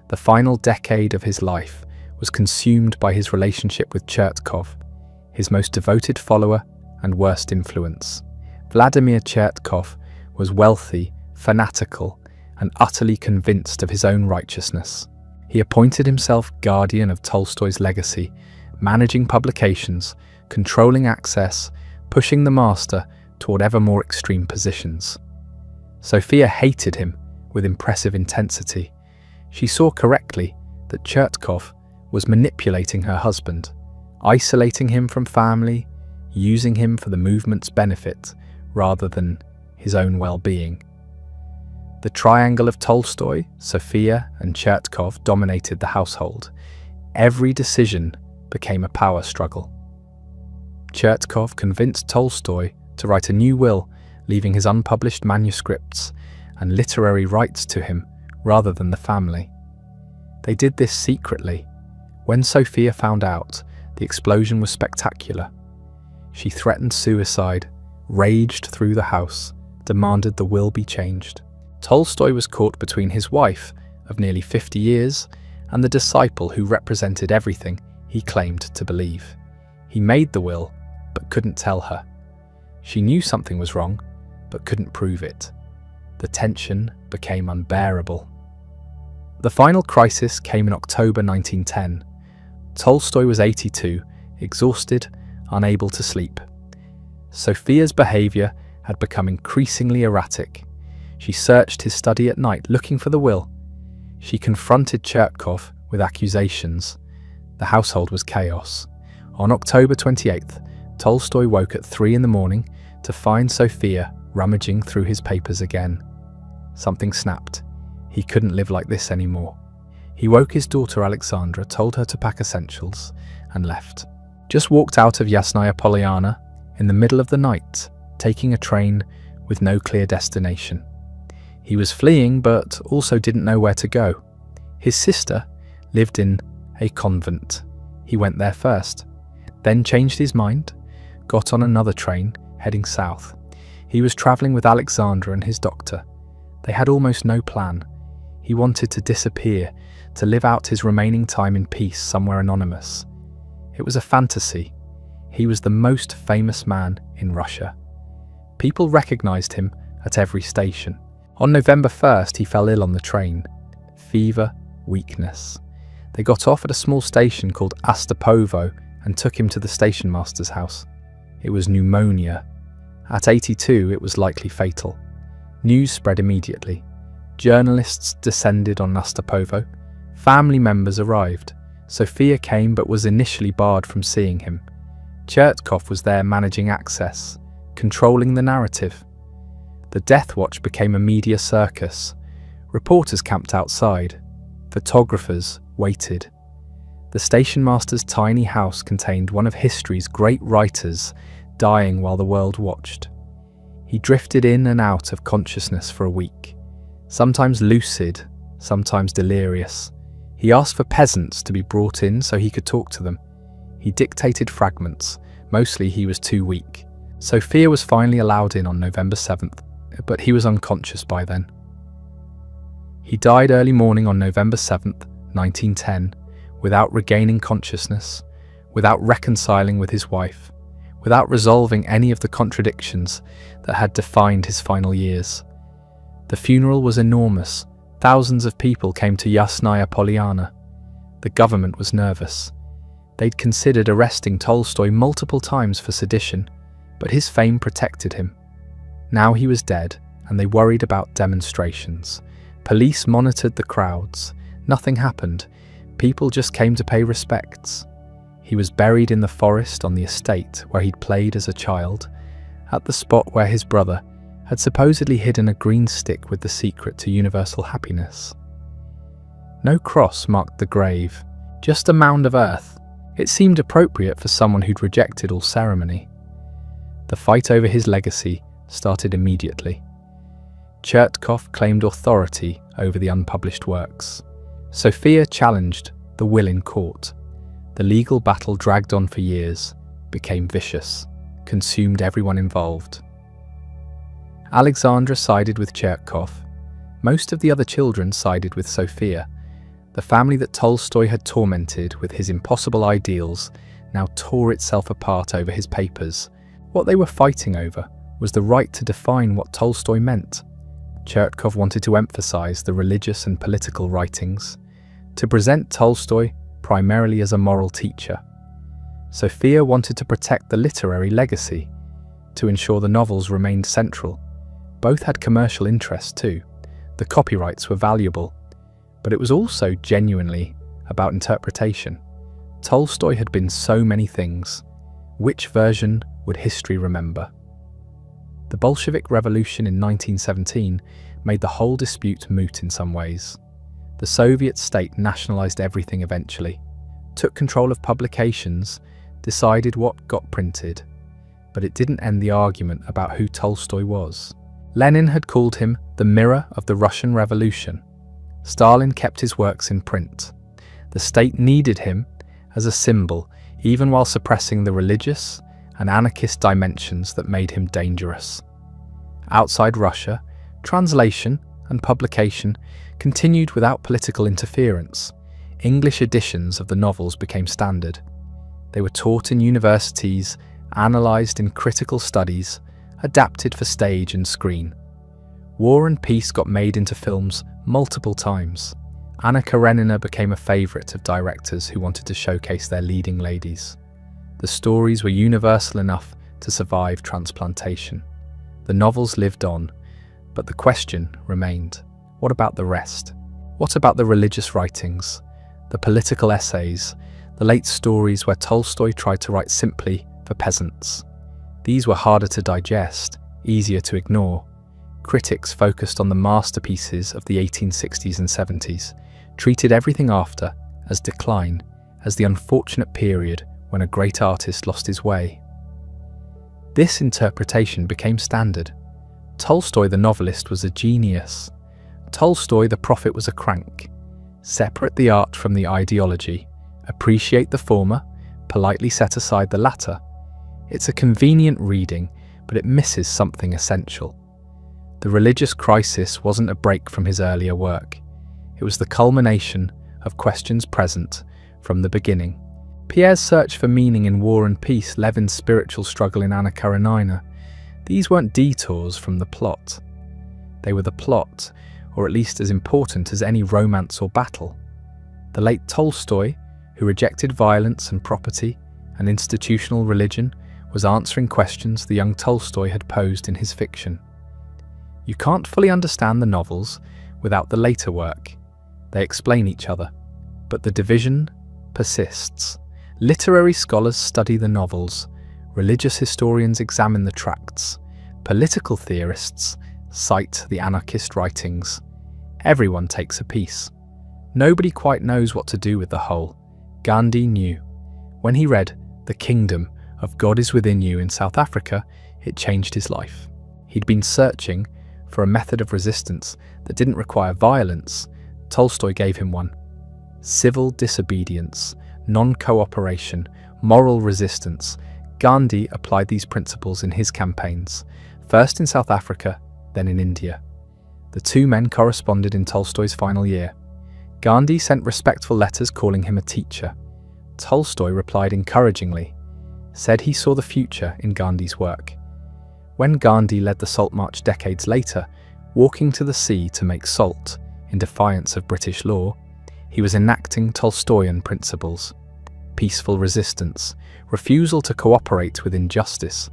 The final decade of his life was consumed by his relationship with Chertkov, his most devoted follower and worst influence. Vladimir Chertkov was wealthy, fanatical, and utterly convinced of his own righteousness. He appointed himself guardian of Tolstoy's legacy, managing publications, controlling access, pushing the master toward ever more extreme positions. Sophia hated him with impressive intensity. She saw correctly that Chertkov was manipulating her husband, isolating him from family, using him for the movement's benefit rather than his own well-being. The triangle of Tolstoy, Sophia, and Chertkov dominated the household. Every decision became a power struggle. Chertkov convinced Tolstoy to write a new will, leaving his unpublished manuscripts and literary rights to him rather than the family. They did this secretly. When Sophia found out, the explosion was spectacular. She threatened suicide, raged through the house, demanded the will be changed. Tolstoy was caught between his wife, of nearly 50 years, and the disciple who represented everything he claimed to believe. He made the will, but couldn't tell her. She knew something was wrong, but couldn't prove it. The tension became unbearable. The final crisis came in October 1910. Tolstoy was 82, exhausted, unable to sleep. Sophia's behaviour had become increasingly erratic. She searched his study at night, looking for the will. She confronted Chertkov with accusations. The household was chaos. On October 28th, Tolstoy woke at 3 a.m. to find Sophia rummaging through his papers again. Something snapped. He couldn't live like this anymore. He woke his daughter Alexandra, told her to pack essentials, and left. Just walked out of Yasnaya Polyana in the middle of the night, taking a train with no clear destination. He was fleeing, but also didn't know where to go. His sister lived in a convent. He went there first, then changed his mind, got on another train, heading south. He was travelling with Alexandra and his doctor. They had almost no plan. He wanted to disappear, to live out his remaining time in peace somewhere anonymous. It was a fantasy. He was the most famous man in Russia. People recognized him at every station. On November 1st, he fell ill on the train. Fever, weakness. They got off at a small station called Astapovo and took him to the station master's house. It was pneumonia. At 82, it was likely fatal. News spread immediately. Journalists descended on Astapovo. Family members arrived. Sophia came but was initially barred from seeing him. Chertkov was there managing access, controlling the narrative. The death watch became a media circus. Reporters camped outside. Photographers waited. The station master's tiny house contained one of history's great writers dying while the world watched. He drifted in and out of consciousness for a week, sometimes lucid, sometimes delirious. He asked for peasants to be brought in so he could talk to them. He dictated fragments. Mostly he was too weak. Sophia was finally allowed in on November 7th, but he was unconscious by then. He died early morning on November 7th, 1910, without regaining consciousness, without reconciling with his wife, without resolving any of the contradictions that had defined his final years. The funeral was enormous. Thousands of people came to Yasnaya Polyana. The government was nervous. They'd considered arresting Tolstoy multiple times for sedition, but his fame protected him. Now he was dead, and they worried about demonstrations. Police monitored the crowds. Nothing happened. People just came to pay respects. He was buried in the forest on the estate where he'd played as a child, at the spot where his brother had supposedly hidden a green stick with the secret to universal happiness. No cross marked the grave, just a mound of earth. It seemed appropriate for someone who'd rejected all ceremony. The fight over his legacy started immediately. Chertkov claimed authority over the unpublished works. Sophia challenged the will in court. The legal battle dragged on for years, became vicious, consumed everyone involved. Alexandra sided with Chertkov. Most of the other children sided with Sophia. The family that Tolstoy had tormented with his impossible ideals now tore itself apart over his papers. What they were fighting over was the right to define what Tolstoy meant. Chertkov wanted to emphasize the religious and political writings, to present Tolstoy primarily as a moral teacher. Sophia wanted to protect the literary legacy, to ensure the novels remained central. Both had commercial interests too. The copyrights were valuable, but it was also genuinely about interpretation. Tolstoy had been so many things. Which version would history remember? The Bolshevik Revolution in 1917 made the whole dispute moot in some ways. The Soviet state nationalized everything eventually, took control of publications, decided what got printed, but it didn't end the argument about who Tolstoy was. Lenin had called him the mirror of the Russian Revolution. Stalin kept his works in print. The state needed him as a symbol, even while suppressing the religious and anarchist dimensions that made him dangerous. Outside Russia, translation and publication continued without political interference. English editions of the novels became standard. They were taught in universities, analysed in critical studies, adapted for stage and screen. War and Peace got made into films multiple times. Anna Karenina became a favourite of directors who wanted to showcase their leading ladies. The stories were universal enough to survive transplantation. The novels lived on, but the question remained: what about the rest? What about the religious writings, the political essays, the late stories where Tolstoy tried to write simply for peasants? These were harder to digest, easier to ignore. Critics focused on the masterpieces of the 1860s and 70s, treated everything after as decline, as the unfortunate period when a great artist lost his way. This interpretation became standard. Tolstoy the novelist was a genius. Tolstoy the prophet was a crank. Separate the art from the ideology, appreciate the former, politely set aside the latter. It's a convenient reading, but it misses something essential. The religious crisis wasn't a break from his earlier work. It was the culmination of questions present from the beginning. Pierre's search for meaning in War and Peace, Levin's spiritual struggle in Anna Karenina. These weren't detours from the plot. They were the plot, or at least as important as any romance or battle. The late Tolstoy, who rejected violence and property and institutional religion, was answering questions the young Tolstoy had posed in his fiction. You can't fully understand the novels without the later work. They explain each other, but the division persists. Literary scholars study the novels, religious historians examine the tracts, political theorists cite the anarchist writings. Everyone takes a piece. Nobody quite knows what to do with the whole. Gandhi knew. When he read The Kingdom of God is Within You in South Africa, it changed his life. He'd been searching for a method of resistance that didn't require violence. Tolstoy gave him one. Civil disobedience, non-cooperation, moral resistance. Gandhi applied these principles in his campaigns, first in South Africa, then in India. The two men corresponded in Tolstoy's final year. Gandhi sent respectful letters calling him a teacher. Tolstoy replied encouragingly, said he saw the future in Gandhi's work. When Gandhi led the Salt March decades later, walking to the sea to make salt, in defiance of British law, he was enacting Tolstoyan principles: peaceful resistance, refusal to cooperate with injustice,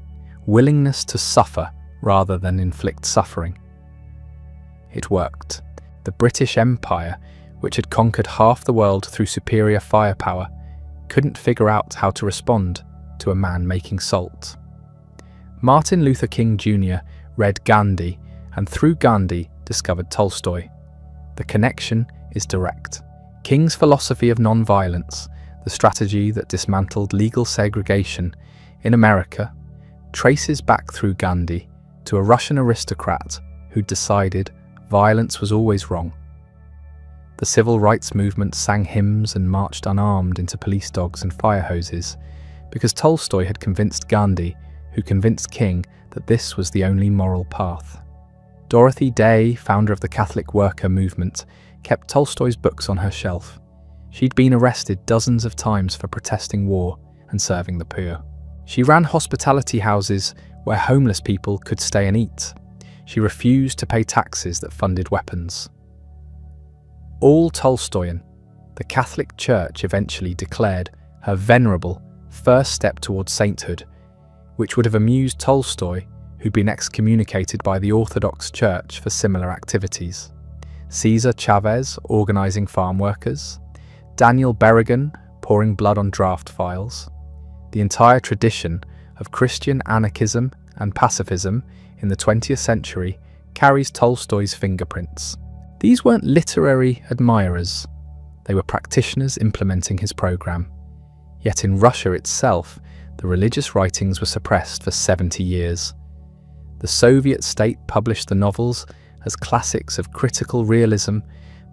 willingness to suffer rather than inflict suffering. It worked. The British Empire, which had conquered half the world through superior firepower, couldn't figure out how to respond to a man making salt. Martin Luther King Jr. read Gandhi and through Gandhi discovered Tolstoy. The connection is direct. King's philosophy of non-violence, the strategy that dismantled legal segregation in America, traces back through Gandhi to a Russian aristocrat who decided violence was always wrong. The civil rights movement sang hymns and marched unarmed into police dogs and fire hoses because Tolstoy had convinced Gandhi, who convinced King, that this was the only moral path. Dorothy Day, founder of the Catholic worker movement, kept Tolstoy's books on her shelf. She'd been arrested dozens of times for protesting war and serving the poor. She ran hospitality houses where homeless people could stay and eat. She refused to pay taxes that funded weapons. All Tolstoyan, the Catholic Church eventually declared her venerable first step towards sainthood, which would have amused Tolstoy, who'd been excommunicated by the Orthodox Church for similar activities. Cesar Chavez organising farm workers, Daniel Berrigan pouring blood on draft files. The entire tradition of Christian anarchism and pacifism in the 20th century carries Tolstoy's fingerprints. These weren't literary admirers, they were practitioners implementing his program. Yet in Russia itself, the religious writings were suppressed for 70 years. The Soviet state published the novels as classics of critical realism,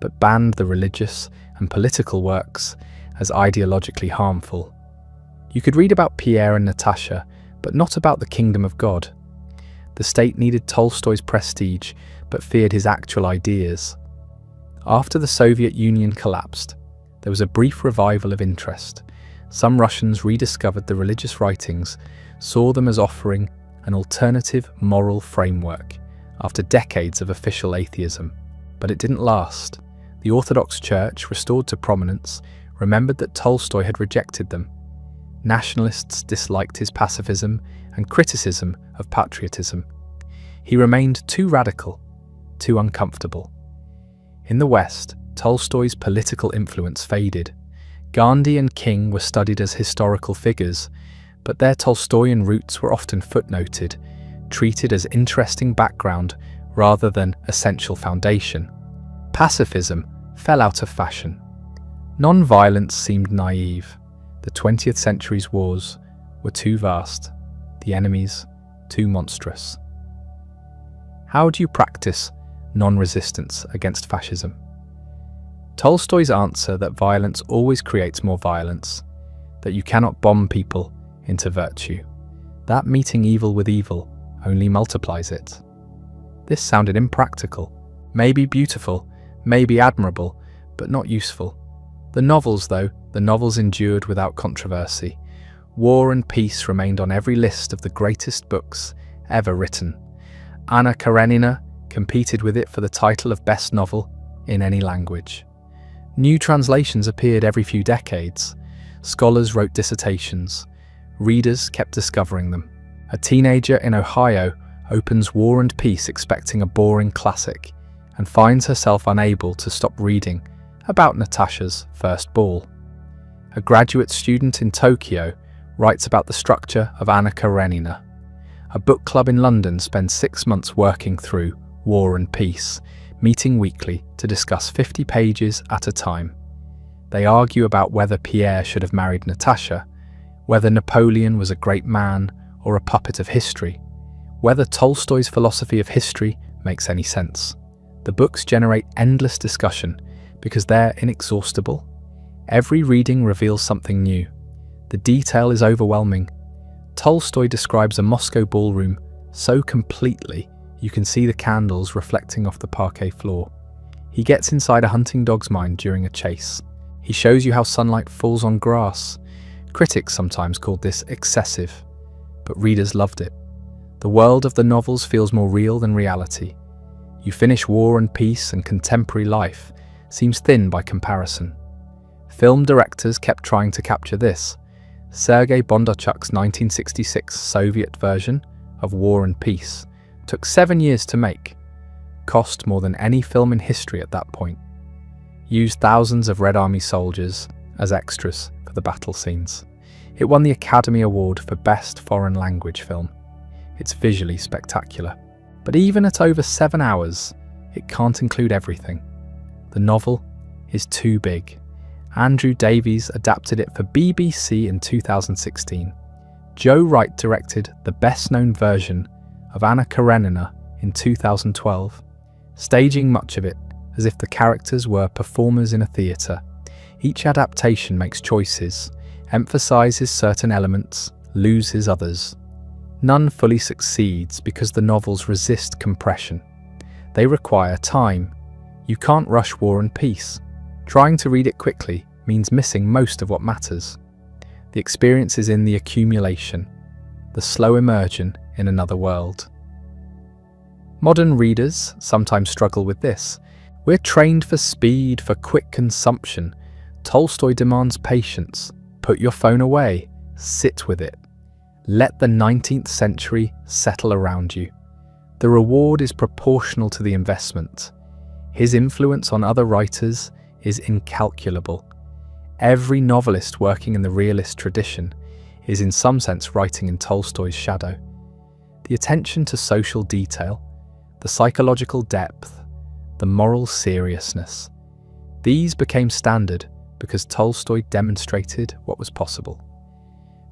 but banned the religious and political works as ideologically harmful. You could read about Pierre and Natasha, but not about the kingdom of God. The state needed Tolstoy's prestige, but feared his actual ideas. After the Soviet Union collapsed, there was a brief revival of interest. Some Russians rediscovered the religious writings, saw them as offering an alternative moral framework after decades of official atheism. But it didn't last. The Orthodox Church, restored to prominence, remembered that Tolstoy had rejected them. Nationalists disliked his pacifism and criticism of patriotism. He remained too radical, too uncomfortable. In the West, Tolstoy's political influence faded. Gandhi and King were studied as historical figures, but their Tolstoyan roots were often footnoted, treated as interesting background rather than essential foundation. Pacifism fell out of fashion. Non-violence seemed naive. The 20th century's wars were too vast, the enemies too monstrous. How do you practice non-resistance against fascism? Tolstoy's answer that violence always creates more violence, that you cannot bomb people into virtue, that meeting evil with evil only multiplies it. This sounded impractical, maybe beautiful, maybe admirable, but not useful. The novels, though, the novels endured without controversy. War and Peace remained on every list of the greatest books ever written. Anna Karenina competed with it for the title of best novel in any language. New translations appeared every few decades. Scholars wrote dissertations. Readers kept discovering them. A teenager in Ohio opens War and Peace expecting a boring classic and finds herself unable to stop reading about Natasha's first ball. A graduate student in Tokyo writes about the structure of Anna Karenina. A book club in London spends 6 months working through War and Peace, meeting weekly to discuss 50 pages at a time. They argue about whether Pierre should have married Natasha, whether Napoleon was a great man or a puppet of history, whether Tolstoy's philosophy of history makes any sense. The books generate endless discussion because they're inexhaustible. Every reading reveals something new. The detail is overwhelming. Tolstoy describes a Moscow ballroom so completely you can see the candles reflecting off the parquet floor. He gets inside a hunting dog's mind during a chase. He shows you how sunlight falls on grass. Critics sometimes called this excessive, but readers loved it. The world of the novels feels more real than reality. You finish War and Peace and contemporary life seems thin by comparison. Film directors kept trying to capture this. Sergei Bondarchuk's 1966 Soviet version of War and Peace took 7 years to make, cost more than any film in history at that point, used thousands of Red Army soldiers as extras for the battle scenes. It won the Academy Award for Best Foreign Language Film. It's visually spectacular. But even at over 7 hours, it can't include everything. The novel is too big. Andrew Davies adapted it for BBC in 2016. Joe Wright directed the best-known version of Anna Karenina in 2012, staging much of it as if the characters were performers in a theatre. Each adaptation makes choices, emphasises certain elements, loses others. None fully succeeds because the novels resist compression. They require time. You can't rush War and Peace. Trying to read it quickly means missing most of what matters. The experience is in the accumulation, the slow immersion in another world. Modern readers sometimes struggle with this. We're trained for speed, for quick consumption. Tolstoy demands patience. Put your phone away. Sit with it. Let the 19th century settle around you. The reward is proportional to the investment. His influence on other writers is incalculable. Every novelist working in the realist tradition is in some sense writing in Tolstoy's shadow. The attention to social detail, the psychological depth, the moral seriousness, these became standard because Tolstoy demonstrated what was possible.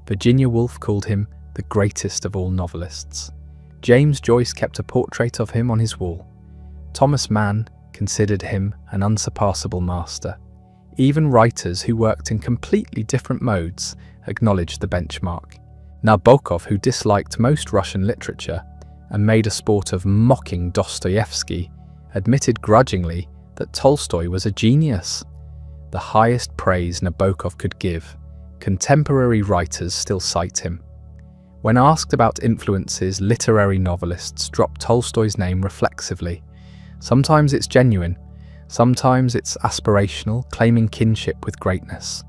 Virginia Woolf called him the greatest of all novelists. James Joyce kept a portrait of him on his wall. Thomas Mann considered him an unsurpassable master. Even writers who worked in completely different modes acknowledged the benchmark. Nabokov, who disliked most Russian literature and made a sport of mocking Dostoevsky, admitted grudgingly that Tolstoy was a genius. The highest praise Nabokov could give. Contemporary writers still cite him. When asked about influences, literary novelists drop Tolstoy's name reflexively. Sometimes it's genuine, Sometimes it's aspirational, claiming kinship with greatness.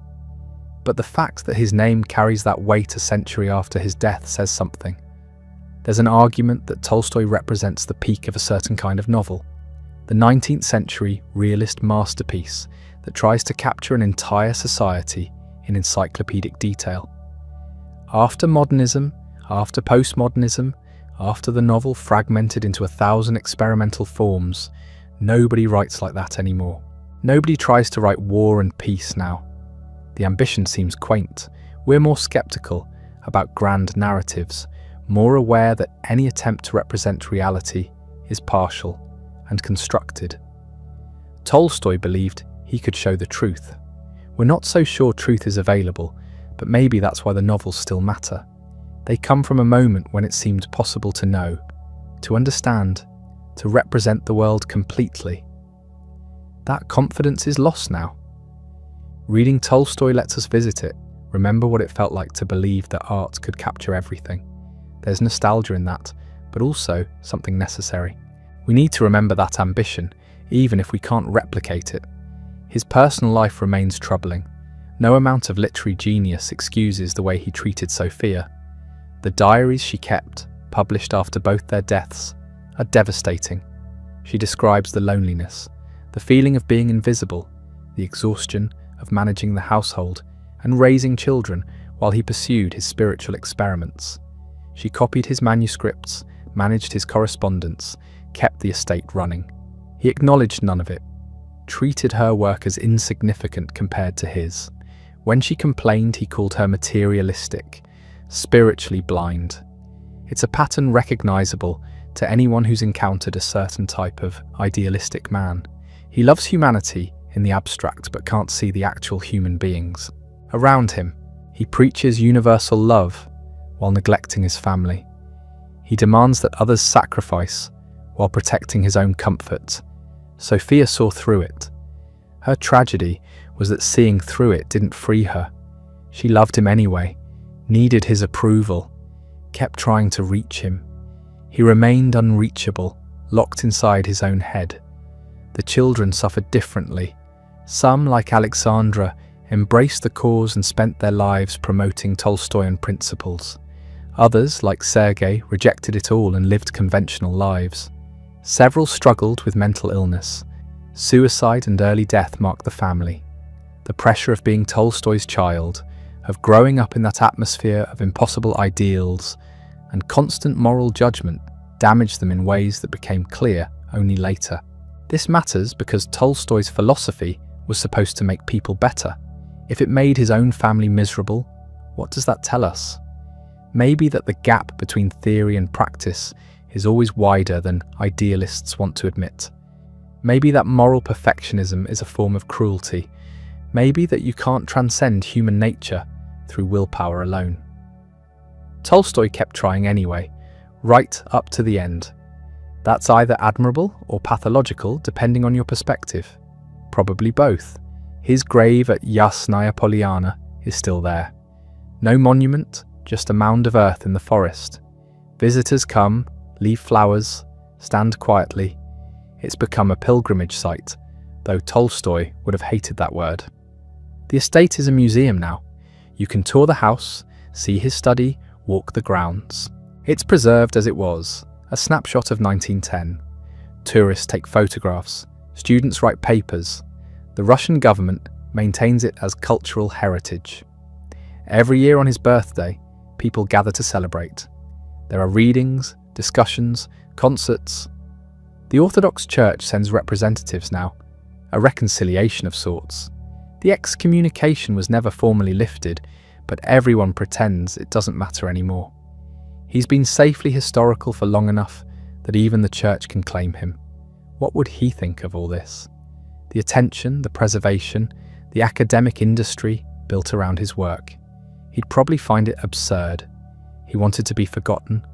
But the fact that his name carries that weight a century after his death says something. There's an argument that Tolstoy represents the peak of a certain kind of novel, the 19th century realist masterpiece that tries to capture an entire society in encyclopedic detail. After modernism, after postmodernism, after the novel fragmented into 1,000 experimental forms, nobody writes like that anymore. Nobody tries to write war and peace now. The ambition seems quaint. We're more skeptical about grand narratives, more aware that any attempt to represent reality is partial and constructed. Tolstoy believed he could show the truth. We're not so sure truth is available, but maybe that's why the novels still matter. They come from a moment when it seemed possible to know, to understand, to represent the world completely. That confidence is lost now. Reading Tolstoy lets us visit it, remember what it felt like to believe that art could capture everything. There's nostalgia in that, but also something necessary. We need to remember that ambition, even if we can't replicate it. His personal life remains troubling. No amount of literary genius excuses the way he treated Sophia. The diaries she kept, published after both their deaths, are devastating. She describes the loneliness, the feeling of being invisible, the exhaustion of managing the household and raising children while he pursued his spiritual experiments. She copied his manuscripts, managed his correspondence, kept the estate running. He acknowledged none of it, treated her work as insignificant compared to his. When she complained, he called her materialistic, spiritually blind. It's a pattern recognizable to anyone who's encountered a certain type of idealistic man. He loves humanity in the abstract but can't see the actual human beings around him. He preaches universal love while neglecting his family. He demands that others sacrifice while protecting his own comfort. Sophia saw through it. Her tragedy was that seeing through it didn't free her. She loved him anyway, needed his approval, kept trying to reach him. He remained unreachable, locked inside his own head. The children suffered differently. Some, like Alexandra, embraced the cause and spent their lives promoting Tolstoyan principles. Others, like Sergei, rejected it all and lived conventional lives. Several struggled with mental illness. Suicide and early death marked the family. The pressure of being Tolstoy's child, of growing up in that atmosphere of impossible ideals and constant moral judgment, damaged them in ways that became clear only later. This matters because Tolstoy's philosophy was supposed to make people better. If it made his own family miserable, what does that tell us? Maybe that the gap between theory and practice is always wider than idealists want to admit. Maybe that moral perfectionism is a form of cruelty. Maybe that you can't transcend human nature through willpower alone. Tolstoy kept trying anyway, right up to the end. That's either admirable or pathological depending on your perspective. Probably both. His grave at Yasnaya Polyana is still there. No monument, just a mound of earth in the forest. Visitors come, leave flowers, stand quietly. It's become a pilgrimage site, though Tolstoy would have hated that word. The estate is a museum now. You can tour the house, see his study, walk the grounds. It's preserved as it was, a snapshot of 1910. Tourists take photographs, students write papers. The Russian government maintains it as cultural heritage. Every year on his birthday, people gather to celebrate. There are readings, discussions, concerts. The Orthodox Church sends representatives now, a reconciliation of sorts. The excommunication was never formally lifted, but everyone pretends it doesn't matter anymore. He's been safely historical for long enough that even the Church can claim him. What would he think of all this? The attention, the preservation, the academic industry built around his work. He'd probably find it absurd. He wanted to be forgotten,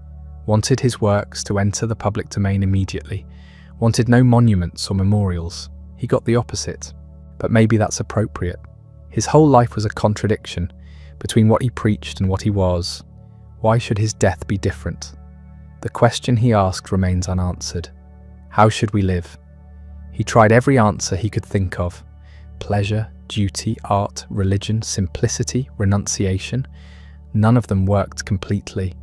wanted his works to enter the public domain immediately, wanted no monuments or memorials. He got the opposite, but maybe that's appropriate. His whole life was a contradiction between what he preached and what he was. Why should his death be different? The question he asked remains unanswered. How should we live? He He tried every answer he could think of: pleasure, duty, art, religion, simplicity, renunciation. None of them worked completely.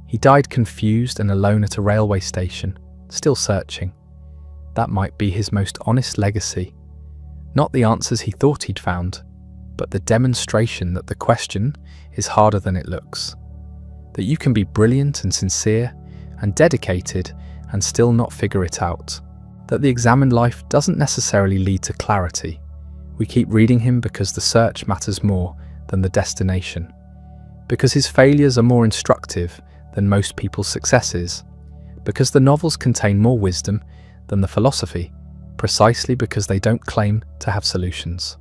He died confused and alone at a railway station, still searching. That might be his most honest legacy. Not the answers he thought he'd found, but the demonstration that the question is harder than it looks. That you can be brilliant and sincere and dedicated and still not figure it out. That the examined life doesn't necessarily lead to clarity. We keep reading him because the search matters more than the destination. Because his failures are more instructive than most people's successes. Because the novels contain more wisdom than the philosophy, precisely because they don't claim to have solutions.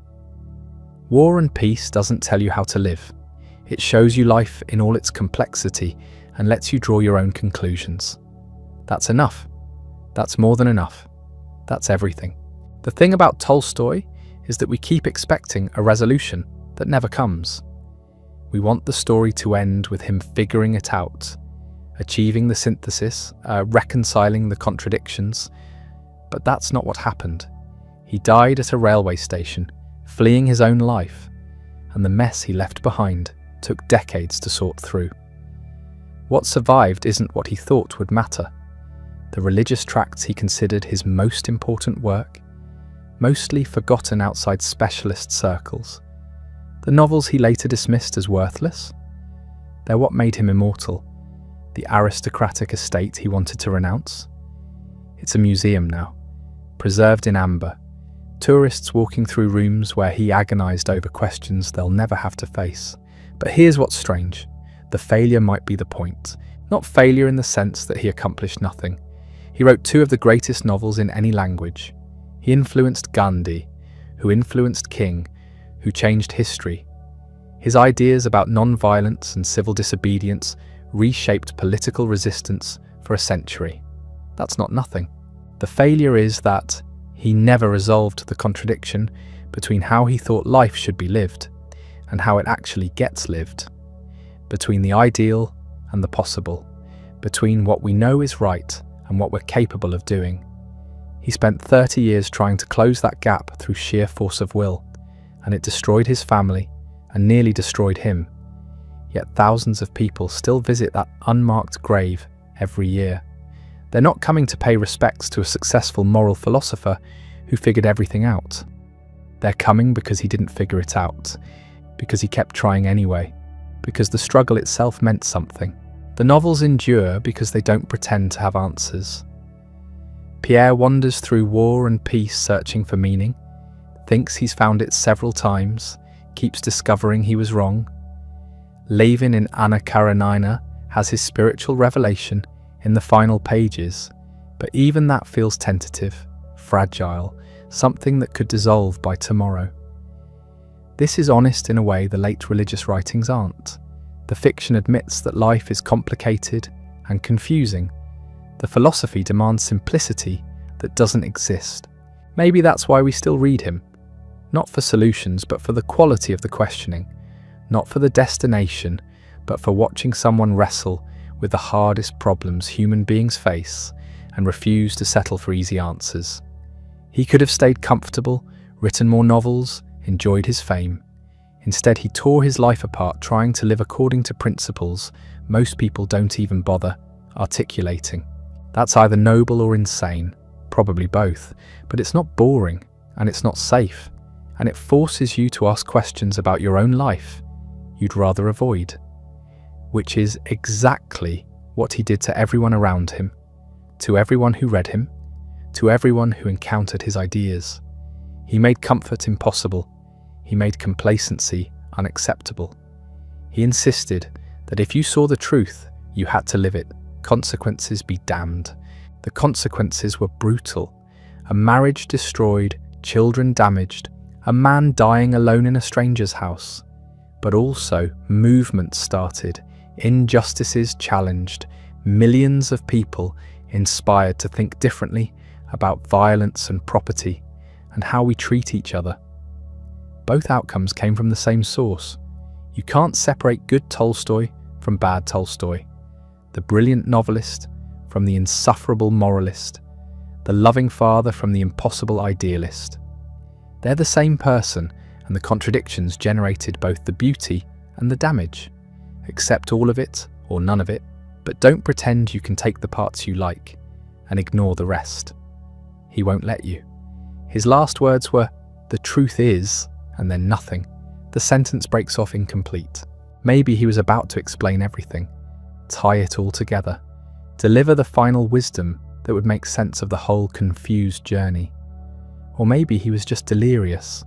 War and Peace doesn't tell you how to live. It shows you life in all its complexity and lets you draw your own conclusions. That's enough. That's more than enough. That's everything. The thing about Tolstoy is that we keep expecting a resolution that never comes. We want the story to end with him figuring it out, achieving the synthesis, reconciling the contradictions. But that's not what happened. He died at a railway station, fleeing his own life, and the mess he left behind took decades to sort through. What survived isn't what he thought would matter. The religious tracts he considered his most important work, mostly forgotten outside specialist circles. The novels he later dismissed as worthless, they're what made him immortal. The aristocratic estate he wanted to renounce. It's a museum now, preserved in amber. Tourists walking through rooms where he agonized over questions they'll never have to face. But here's what's strange. The failure might be the point. Not failure in the sense that he accomplished nothing. He wrote two of the greatest novels in any language. He influenced Gandhi, who influenced King, who changed history. His ideas about non-violence and civil disobedience reshaped political resistance for a century. That's not nothing. The failure is that he never resolved the contradiction between how he thought life should be lived and how it actually gets lived, between the ideal and the possible, between what we know is right and what we're capable of doing. He spent 30 years trying to close that gap through sheer force of will, and it destroyed his family and nearly destroyed him. Yet thousands of people still visit that unmarked grave every year. They're not coming to pay respects to a successful moral philosopher who figured everything out. They're coming because he didn't figure it out, because he kept trying anyway, because the struggle itself meant something. The novels endure because they don't pretend to have answers. Pierre wanders through War and Peace searching for meaning, thinks he's found it several times, keeps discovering he was wrong. Levin in Anna Karenina has his spiritual revelation in the final pages, but even that feels tentative, fragile, something that could dissolve by tomorrow. This is honest in a way the late religious writings aren't. The fiction admits that life is complicated and confusing. The philosophy demands simplicity that doesn't exist. Maybe that's why we still read him. Not for solutions, but for the quality of the questioning. Not for the destination, but for watching someone wrestle with the hardest problems human beings face and refuse to settle for easy answers. He could have stayed comfortable, written more novels, enjoyed his fame. Instead, he tore his life apart trying to live according to principles most people don't even bother articulating. That's either noble or insane, probably both, but it's not boring and it's not safe, and it forces you to ask questions about your own life you'd rather avoid. Which is exactly what he did to everyone around him, to everyone who read him, to everyone who encountered his ideas. He made comfort impossible. He made complacency unacceptable. He insisted that if you saw the truth, you had to live it. Consequences be damned. The consequences were brutal. A marriage destroyed, children damaged, a man dying alone in a stranger's house. But also movements started, injustices challenged, millions of people inspired to think differently about violence and property and how we treat each other. Both outcomes came from the same source. You can't separate good Tolstoy from bad Tolstoy, the brilliant novelist from the insufferable moralist, the loving father from the impossible idealist. They're the same person, and the contradictions generated both the beauty and the damage. Accept all of it, or none of it, but don't pretend you can take the parts you like, and ignore the rest. He won't let you. His last words were, "The truth is," and then nothing. The sentence breaks off incomplete. Maybe he was about to explain everything, tie it all together, deliver the final wisdom that would make sense of the whole confused journey. Or maybe he was just delirious,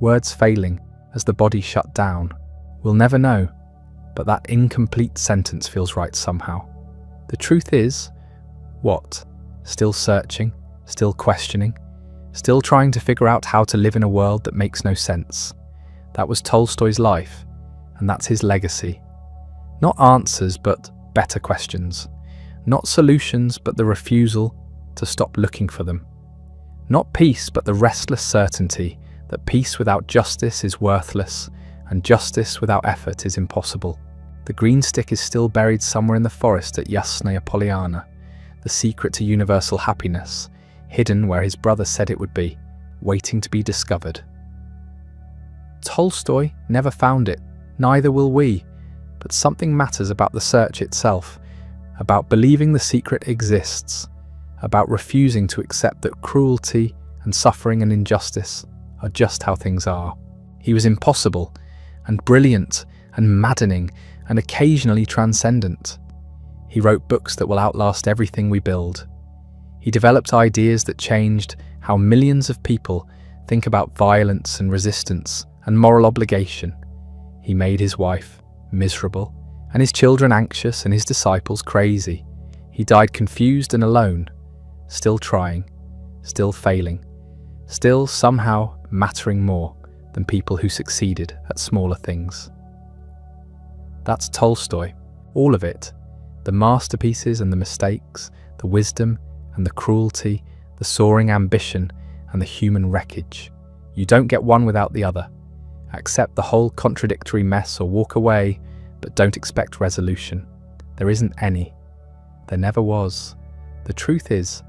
words failing as the body shut down. We'll never know, but that incomplete sentence feels right somehow. The truth is, what? Still searching, still questioning, still trying to figure out how to live in a world that makes no sense. That was Tolstoy's life, and that's his legacy. Not answers, but better questions. Not solutions, but the refusal to stop looking for them. Not peace, but the restless certainty that peace without justice is worthless, and justice without effort is impossible. The green stick is still buried somewhere in the forest at Yasnaya Polyana, the secret to universal happiness, hidden where his brother said it would be, waiting to be discovered. Tolstoy never found it, neither will we, but something matters about the search itself, about believing the secret exists, about refusing to accept that cruelty and suffering and injustice are just how things are. He was impossible, and brilliant, and maddening, and occasionally transcendent. He wrote books that will outlast everything we build. He developed ideas that changed how millions of people think about violence and resistance and moral obligation. He made his wife miserable, and his children anxious, and his disciples crazy. He died confused and alone, still trying, still failing, still somehow mattering more than people who succeeded at smaller things. That's Tolstoy, all of it. The masterpieces and the mistakes, the wisdom and the cruelty, the soaring ambition and the human wreckage. You don't get one without the other. Accept the whole contradictory mess or walk away, but don't expect resolution. There isn't any. There never was. The truth is,